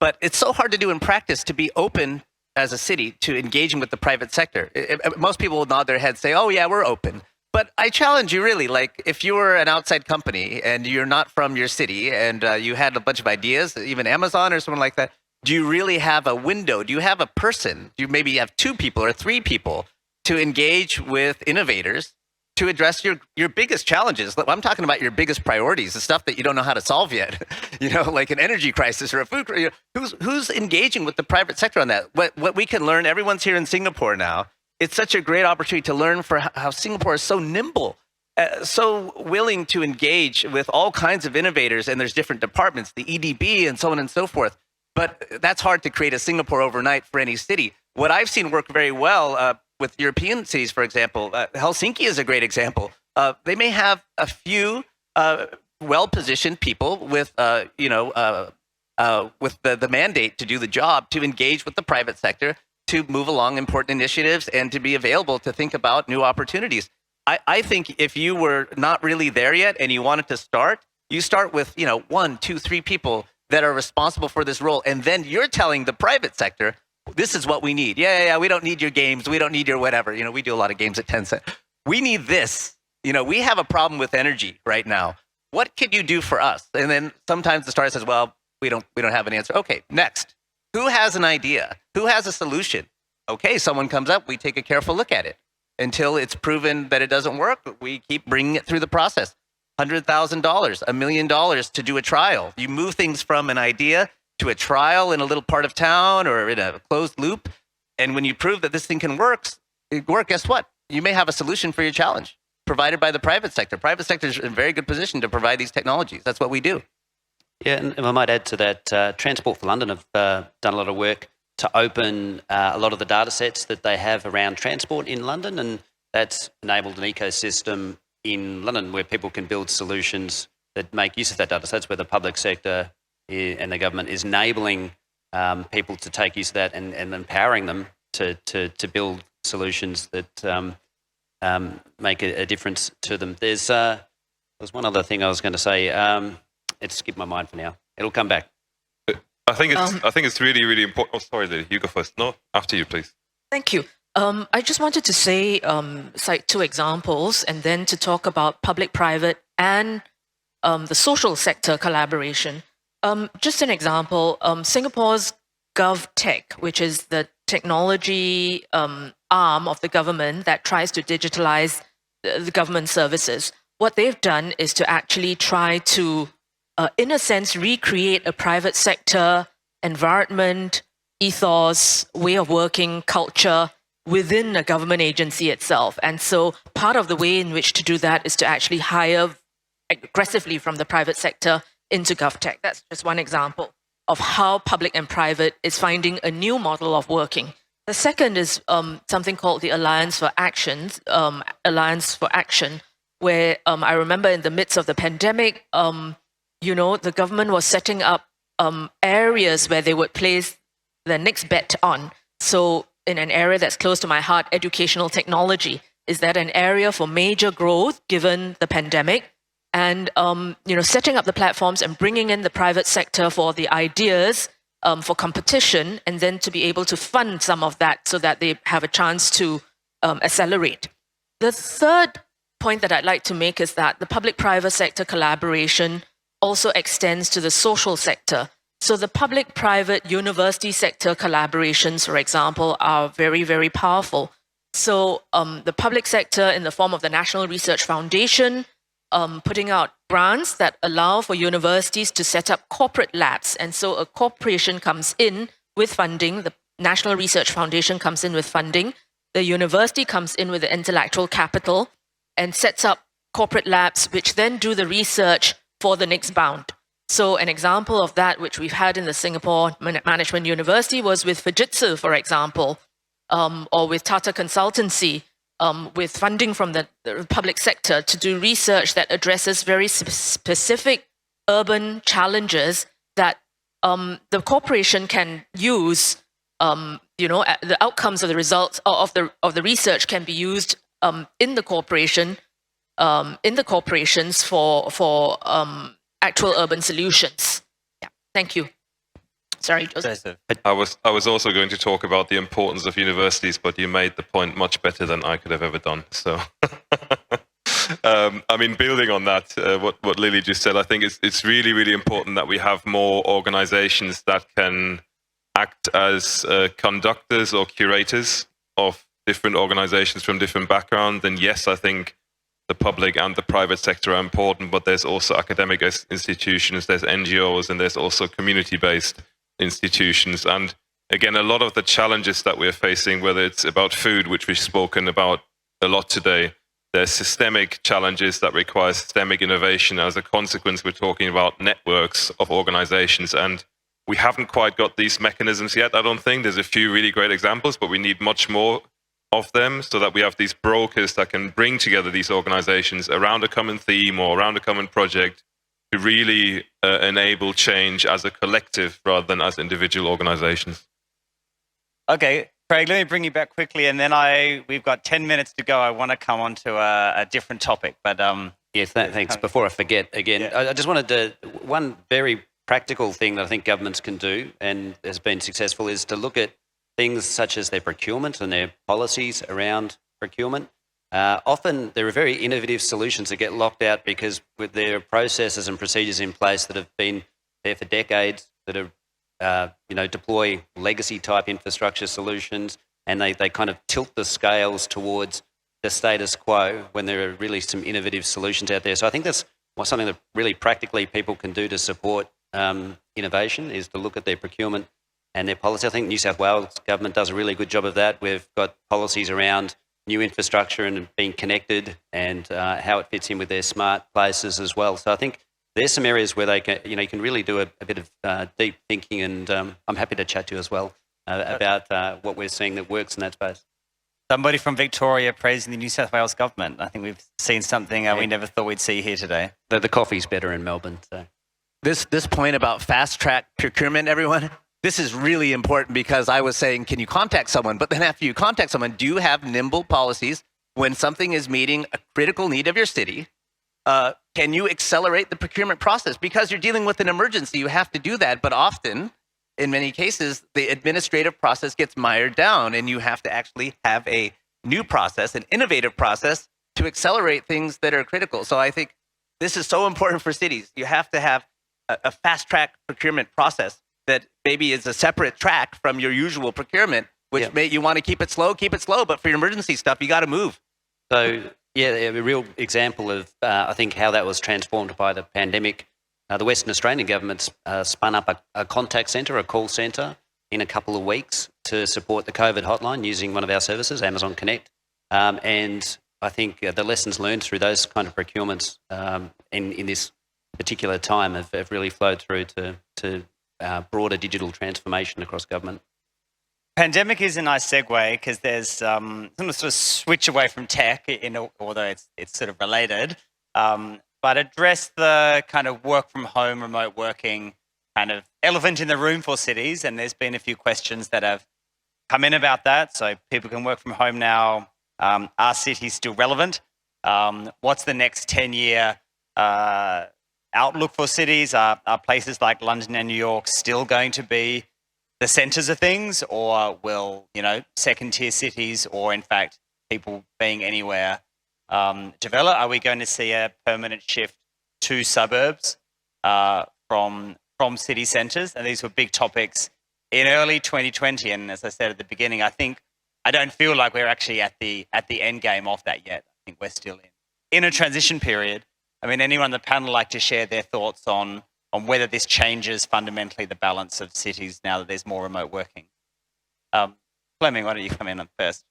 But it's so hard to do in practice to be open as a city to engaging with the private sector. Most people will nod their heads, say, oh, yeah, we're open. But I challenge you, really, like if you were an outside company and you're not from your city and you had a bunch of ideas, even Amazon or someone like that, do you really have a window? Do you have a person? Do you maybe have 2 people or 3 people to engage with innovators to address your biggest challenges? I'm talking about your biggest priorities, the stuff that you don't know how to solve yet, like an energy crisis or a food crisis. Who's engaging with the private sector on that? What we can learn, everyone's here in Singapore now. It's such a great opportunity to learn for how Singapore is so nimble, so willing to engage with all kinds of innovators, and there's different departments, the EDB and so on and so forth. But that's hard to create a Singapore overnight for any city. What I've seen work very well with European cities, for example, Helsinki is a great example. They may have a few well-positioned people with, with the mandate to do the job, to engage with the private sector, to move along important initiatives, and to be available to think about new opportunities. I think if you were not really there yet and you wanted to start, you start with 1, 2, 3 people that are responsible for this role, and then you're telling the private sector, this is what we need. Yeah, we don't need your games. We don't need your whatever. We do a lot of games at Tencent. We need this. We have a problem with energy right now. What can you do for us? And then sometimes the startup says, well, we don't have an answer. Okay, next. Who has an idea? Who has a solution? Okay, someone comes up, we take a careful look at it. Until it's proven that it doesn't work, we keep bringing it through the process. $100,000, $1 million to do a trial. You move things from an idea to a trial in a little part of town or in a closed loop. And when you prove that this thing can work, guess what? You may have a solution for your challenge provided by the private sector. Private sector is in a very good position to provide these technologies. That's what we do. Yeah, and I might add to that, Transport for London have done a lot of work to open a lot of the data sets that they have around transport in London, and that's enabled an ecosystem in London where people can build solutions that make use of that data. So that's where the public sector and the government is enabling people to take use of that and empowering them to build solutions that make a difference to them. There's one other thing I was going to say. It skipped my mind for now. It'll come back. I think it's really, really important. Oh, sorry, Lily, you go first. No, after you, please. Thank you. I just wanted to say, cite 2 examples, and then to talk about public-private and the social sector collaboration. Just an example, Singapore's GovTech, which is the technology arm of the government that tries to digitalize the government services. What they've done is to actually try to, in a sense, recreate a private sector environment, ethos, way of working, culture within a government agency itself. And so part of the way in which to do that is to actually hire aggressively from the private sector into GovTech. That's just one example of how public and private is finding a new model of working. The second is something called the Alliance for Action, where I remember in the midst of the pandemic, the government was setting up areas where they would place the next bet on. So in an area that's close to my heart, educational technology. Is that an area for major growth given the pandemic? And setting up the platforms and bringing in the private sector for the ideas, for competition, and then to be able to fund some of that so that they have a chance to accelerate. The third point that I'd like to make is that the public-private sector collaboration also extends to the social sector. So the public-private university sector collaborations, for example, are very, very powerful. So the public sector, in the form of the National Research Foundation, putting out grants that allow for universities to set up corporate labs. And so a corporation comes in with funding, the National Research Foundation comes in with funding, the university comes in with the intellectual capital and sets up corporate labs, which then do the research for the next bound. So an example of that, which we've had in the Singapore Management University, was with Fujitsu, for example, or with Tata Consultancy, with funding from the public sector to do research that addresses very specific urban challenges that the corporation can use. The outcomes of the results of the research can be used in the corporations for actual urban solutions. Yeah, thank you. Sorry, Joseph. I was also going to talk about the importance of universities, but you made the point much better than I could have ever done. So, building on that, what Lily just said, I think it's really, really important that we have more organizations that can act as conductors or curators of different organizations from different backgrounds. And yes, I think the public and the private sector are important, but there's also academic institutions, there's NGOs, and there's also community-based institutions. And again, a lot of the challenges that we're facing, whether it's about food, which we've spoken about a lot today, there's systemic challenges that require systemic innovation. As a consequence, we're talking about networks of organizations, and we haven't quite got these mechanisms yet, I don't think. There's a few really great examples, but we need much more of them so that we have these brokers that can bring together these organizations around a common theme or around a common project to really enable change as a collective rather than as individual organizations. Okay, Craig, let me bring you back quickly, and then we've got 10 minutes to go. I want to come on to a different topic, but thanks. Before I forget again, Yeah. I just wanted to, one very practical thing that I think governments can do and has been successful is to look at things such as their procurement and their policies around procurement. Often there are very innovative solutions that get locked out because with their processes and procedures in place that have been there for decades, that are deploy legacy type infrastructure solutions, and they kind of tilt the scales towards the status quo when there are really some innovative solutions out there. So I think that's something that really practically people can do to support innovation, is to look at their procurement and their policy. I think New South Wales government does a really good job of that. We've got policies around new infrastructure and being connected and how it fits in with their smart places as well. So I think there's some areas where they can, you can really do a bit of deep thinking, and I'm happy to chat to you as well about what we're seeing that works in that space. somebody from Victoria praising the New South Wales government. I think we've seen something we never thought we'd see here today. The coffee's better in Melbourne. So This point about fast-track procurement, everyone, this is really important because I was saying, can you contact someone? But then after you contact someone, do you have nimble policies when something is meeting a critical need of your city? Can you accelerate the procurement process? Because you're dealing with an emergency, you have to do that. But often, in many cases, the administrative process gets mired down and you have to actually have a new process, an innovative process to accelerate things that are critical. So I think this is so important for cities. You have to have a fast-track procurement process that maybe is a separate track from your usual procurement, which you want to keep it slow, but for your emergency stuff, you got to move. So, a real example of, I think, how that was transformed by the pandemic. The Western Australian government spun up a contact centre, a call centre, in a couple of weeks to support the COVID hotline using one of our services, Amazon Connect. And I think the lessons learned through those kind of procurements in this particular time have really flowed through to broader digital transformation across government. Pandemic is a nice segue because there's some sort of switch away from tech, although it's sort of related, but address the kind of work from home, remote working kind of elephant in the room for cities. And there's been a few questions that have come in about that. So people can work from home now. Are cities still relevant? What's the next 10-year outlook for cities? Are places like London and New York still going to be the centres of things, or will second-tier cities, or in fact people being anywhere, develop? Are we going to see a permanent shift to suburbs from city centres? And these were big topics in early 2020. And as I said at the beginning, I don't feel like we're actually at the end game of that yet. I think we're still in a transition period. I mean, anyone on the panel like to share their thoughts on whether this changes fundamentally the balance of cities now that there's more remote working? Fleming, why don't you come in on first?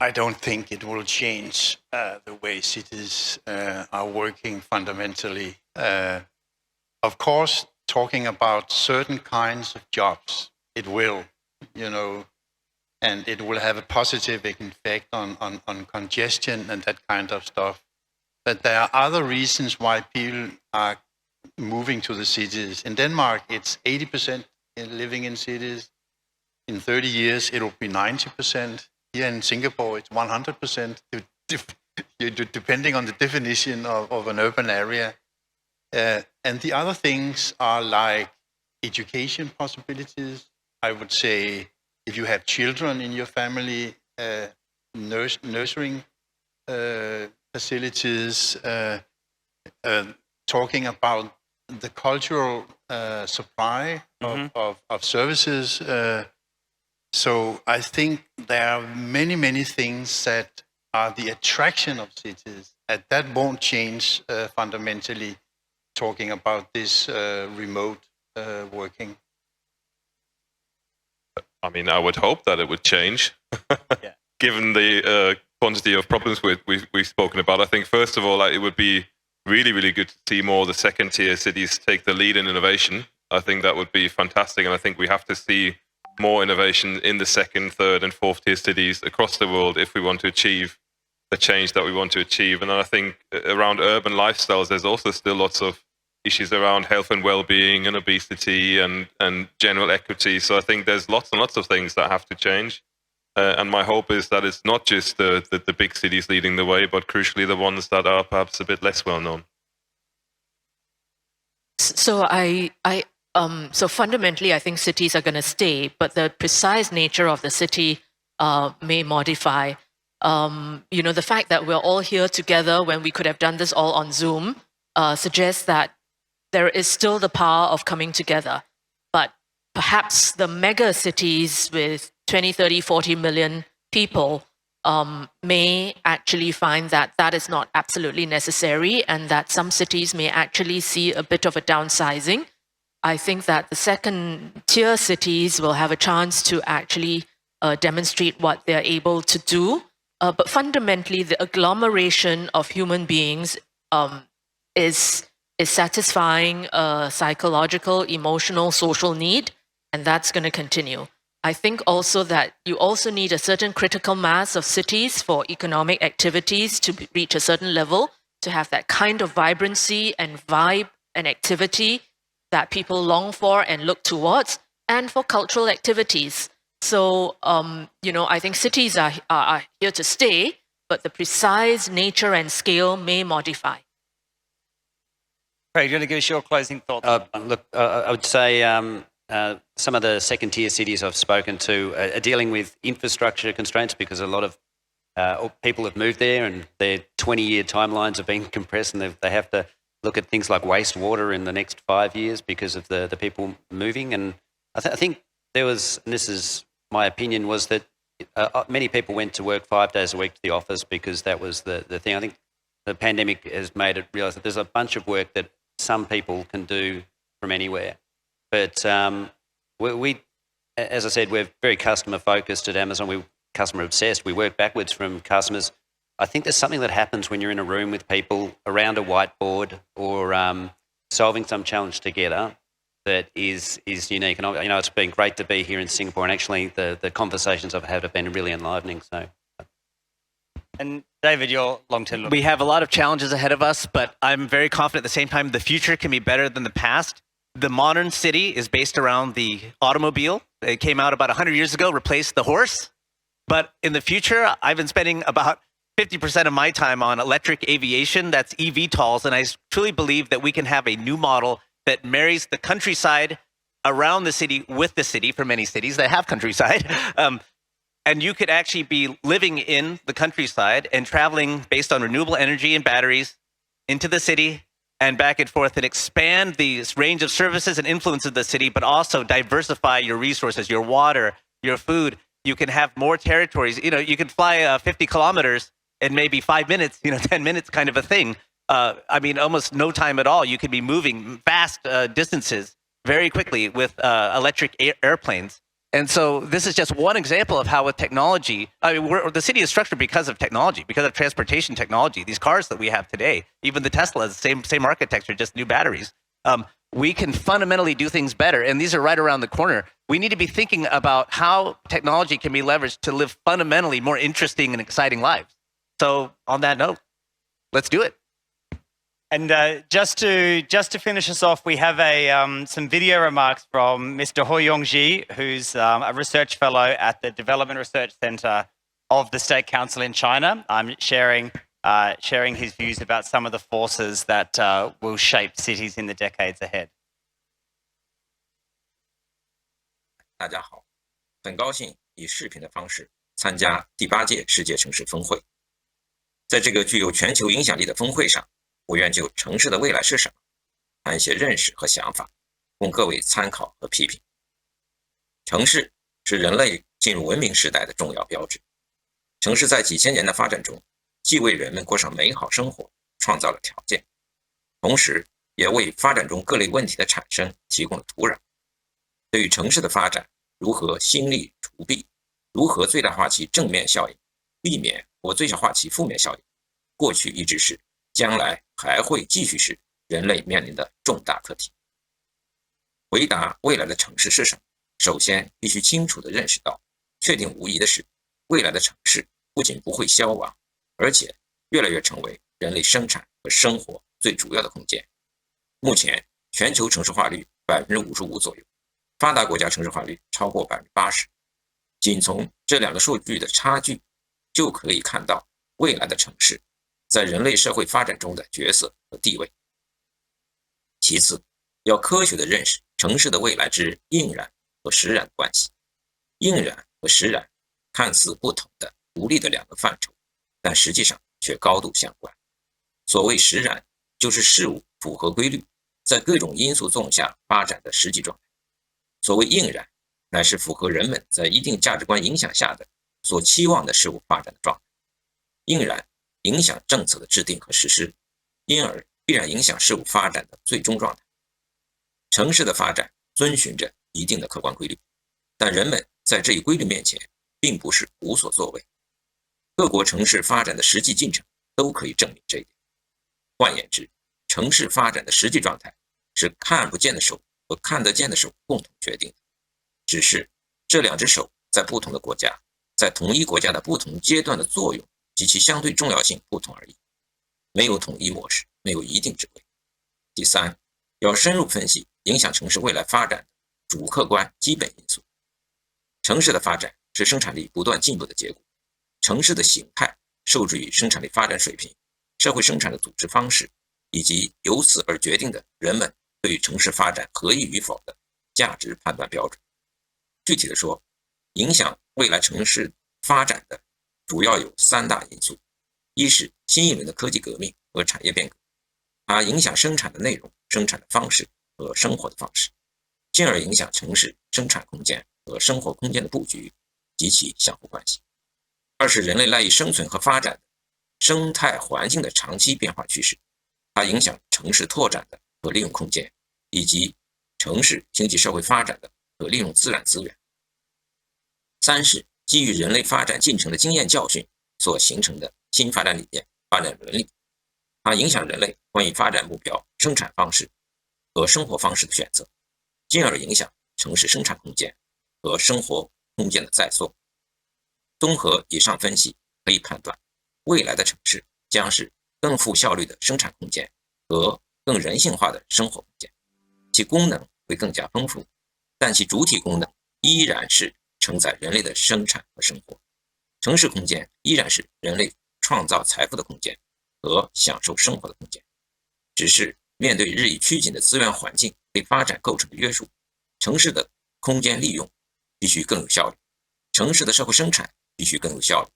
I don't think it will change the way cities are working fundamentally. Of course, talking about certain kinds of jobs, it will, and it will have a positive effect on congestion and that kind of stuff. But there are other reasons why people are moving to the cities. In Denmark, it's 80% living in cities. In 30 years, it will be 90%. Here in Singapore, it's 100%, depending on the definition of an urban area. And the other things are like education possibilities. I would say if you have children in your family, nurturing facilities, talking about the cultural supply of services. So I think there are many, many things that are the attraction of cities, and that won't change fundamentally, talking about this remote working. I mean, I would hope that it would change, given the quantity of problems we've spoken about. I think, first of all, it would be really, really good to see more of the second-tier cities take the lead in innovation. I think that would be fantastic, and I think we have to see more innovation in the second, third, and fourth-tier cities across the world if we want to achieve the change that we want to achieve. And then I think around urban lifestyles, there's also still lots of issues around health and well-being and obesity and general equity. So I think there's lots and lots of things that have to change. And my hope is that it's not just the big cities leading the way, but crucially the ones that are perhaps a bit less well known. So so fundamentally, I think cities are going to stay, but the precise nature of the city may modify. The fact that we're all here together when we could have done this all on Zoom suggests that there is still the power of coming together. But perhaps the mega cities with 20, 30, 40 million people may actually find that that is not absolutely necessary, and that some cities may actually see a bit of a downsizing. I think that the second-tier cities will have a chance to actually demonstrate what they're able to do. But fundamentally, the agglomeration of human beings is satisfying a psychological, emotional, social need, and that's going to continue. I think also that you also need a certain critical mass of cities for economic activities to reach a certain level, to have that kind of vibrancy and vibe and activity that people long for and look towards, and for cultural activities. So, I think cities are here to stay, but the precise nature and scale may modify. Craig, do you want to give us your closing thoughts? Look, I would say some of the second-tier cities I've spoken to are dealing with infrastructure constraints because a lot of people have moved there and their 20-year timelines have been compressed, and they have to look at things like wastewater in the next 5 years because of the people moving. And I think there was, and this is my opinion, was that many people went to work 5 days a week to the office because that was the thing. I think the pandemic has made it realise that there's a bunch of work that some people can do from anywhere. But we, as I said, we're very customer focused at Amazon. We're customer obsessed. We work backwards from customers. I think there's something that happens when you're in a room with people around a whiteboard or solving some challenge together that is unique. And it's been great to be here in Singapore, and actually the conversations I've had have been really enlivening. So. And David, your long-term look. We have a lot of challenges ahead of us, but I'm very confident at the same time the future can be better than the past. the modern city is based around the automobile. It came out about 100 years ago, replaced the horse. But in the future, I've been spending about 50% of my time on electric aviation, that's eVTOLs, and I truly believe that we can have a new model that marries the countryside around the city with the city, for many cities that have countryside. And you could actually be living in the countryside and traveling based on renewable energy and batteries into the city and back and forth, and expand the range of services and influence of the city, but also diversify your resources, your water, your food. You can have more territories. You can fly 50 kilometers in maybe 5 minutes, 10 minutes kind of a thing. Almost no time at all. You could be moving vast distances very quickly with electric airplanes. And so this is just one example of how with technology, the city is structured because of technology, because of transportation technology. These cars that we have today, even the Teslas, same architecture, just new batteries. We can fundamentally do things better, and these are right around the corner. We need to be thinking about how technology can be leveraged to live fundamentally more interesting and exciting lives. So on that note, let's do it. And just to finish us off, we have some video remarks from Mr. Ho Yong-ji, who's a research fellow at the Development Research Center of the State Council in China. I'm sharing his views about some of the forces that will shape cities in the decades ahead. 大家好，很高兴以视频的方式参加第8届世界城市峰会。在这个具有全球影响力的峰会上，我愿就城市的未来是什么谈一些认识和想法，供各位参考和批评。城市是人类进入文明时代的重要标志。城市在几千年的发展中，既为人们过上美好生活创造了条件，同时也为发展中各类问题的产生提供了土壤。对于城市的发展，如何兴利除弊，如何最大化其正面效应，避免或最小化其负面效应，过去一直是，将来还会继续是人类面临的重大课题。回答未来的城市是什么，首先必须清楚地认识到，确定无疑的是，未来的城市不仅不会消亡，而且越来越成为人类生产和生活最主要的空间。目前全球城市化率 55% 左右，发达国家城市化率超过 80%。仅从这两个数据的差距，就可以看到未来的城市在人类社会发展中的角色和地位。其次，要科学地认识城市的未来之应然和实然的关系。应然和实然看似不同的独立的两个范畴，但实际上却高度相关。所谓实然，就是事物符合规律，在各种因素作用下发展的实际状态。所谓应然，乃是符合人们在一定价值观影响下的所期望的事物发展的状态。应然影响政策的制定和实施，因而必然影响事物发展的最终状态。城市的发展遵循着一定的客观规律，但人们在这一规律面前并不是无所作为。各国城市发展的实际进程都可以证明这一点。换言之，城市发展的实际状态是看不见的手和看得见的手共同决定的，只是这两只手在不同的国家，在同一国家的不同阶段的作用及其相对重要性不同而已，没有统一模式，没有一定指挥。第三，要深入分析影响城市未来发展的主客观基本因素。城市的发展是生产力不断进步的结果，城市的形态受制于生产力发展水平、社会生产的组织方式，以及由此而决定的人们对于城市发展合意与否的价值判断标准。具体的说，影响未来城市发展的主要有3大因素：一是新一轮的科技革命和产业变革，它影响生产的内容、生产的方式和生活的方式，进而影响城市生产空间和生活空间的布局及其相互关系；二是人类赖以生存和发展的生态环境的长期变化趋势，它影响城市拓展的可利用空间，以及城市经济社会发展的可利用自然资源；三是基于人类发展进程的经验教训所形成的新发展理念、发展伦理，它影响人类关于发展目标、生产方式和生活方式的选择，进而影响城市生产空间和生活空间的再塑。综合以上分析，可以判断未来的城市将是更富效率的生产空间和更人性化的生活空间。其功能会更加丰富，但其主体功能依然是承载人类的生产和生活。城市空间依然是人类创造财富的空间和享受生活的空间，只是面对日益趋紧的资源环境对发展构成的约束，城市的空间利用必须更有效率，城市的社会生产必须更有效率，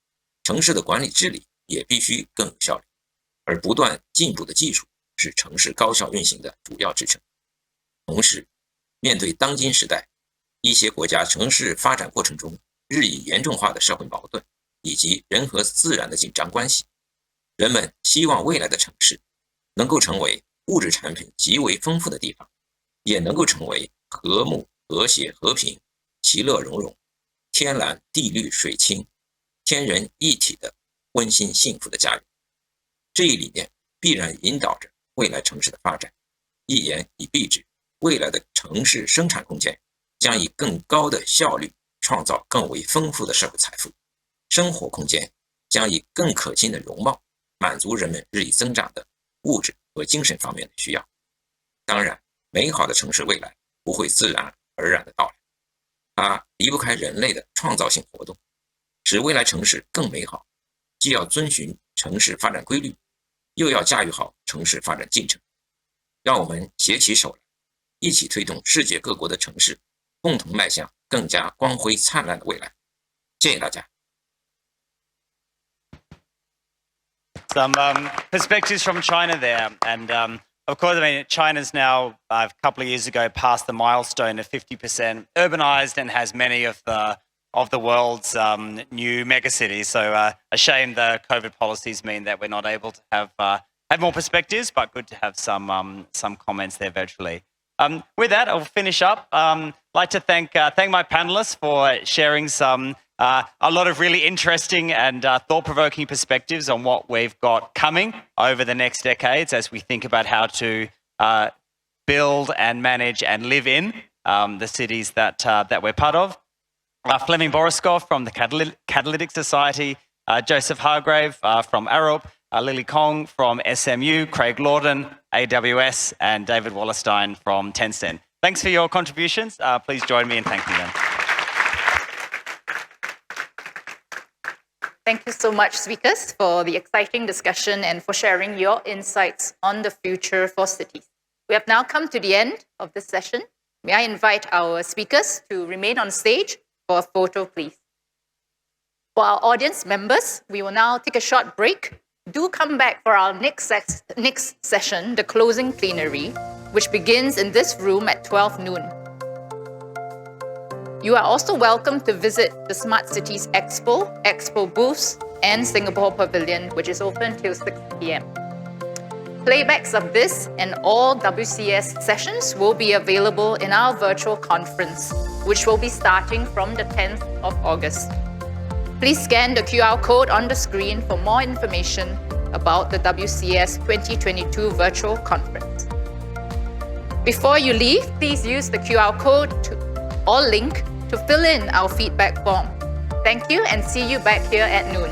城市的管理治理也必须更有效率，而不断进步的技术是城市高效运行的主要支撑。同时，面对当今时代一些国家城市发展过程中日益严重化的社会矛盾以及人和自然的紧张关系，人们希望未来的城市能够成为物质产品极为丰富的地方，也能够成为和睦、和谐、和平、其乐融融、天蓝地绿水清、天人一体的温馨幸福的家园。这一理念必然引导着未来城市的发展，一言以蔽之，未来的城市生产空间将以更高的效率创造更为丰富的社会财富，生活空间将以更可亲的容貌满足人们日益增长的物质和精神方面的需要。当然，美好的城市未来不会自然而然的到来，它离不开人类的创造性活动。使未来城市更美好，既要遵循城市发展规律，又要驾驭好城市发展进程。让我们携起手来，一起推动世界各国的城市共同迈向更加光辉灿烂的未来。谢谢大家。Some perspectives from China there. And of course, I mean, China's now, a couple of years ago, passed the milestone of 50% urbanized and has many of the world's new megacities. So a shame the COVID policies mean that we're not able to have more perspectives, but good to have some comments there virtually. With that, I'll finish up. I'd like to thank my panelists for sharing a lot of really interesting and thought-provoking perspectives on what we've got coming over the next decades as we think about how to build and manage and live in the cities that we're part of. Fleming Boriskov from the Catalytic Society, Joseph Hargrave from Arup, Lily Kong from SMU, Craig Lawton, AWS, and David Wallerstein from Tencent. Thanks for your contributions. Please join me in thanking them. Thank you so much, speakers, for the exciting discussion and for sharing your insights on the future for cities. We have now come to the end of this session. May I invite our speakers to remain on stage for a photo, please. For our audience members, we will now take a short break. Do come back for our next session, the Closing Plenary, which begins in this room at 12 noon. You are also welcome to visit the Smart Cities Expo booths, and Singapore Pavilion, which is open till 6 p.m. Playbacks of this and all WCS sessions will be available in our virtual conference, which will be starting from the 10th of August. Please scan the QR code on the screen for more information about the WCS 2022 virtual conference. Before you leave, please use the QR code or link to fill in our feedback form. Thank you and see you back here at noon.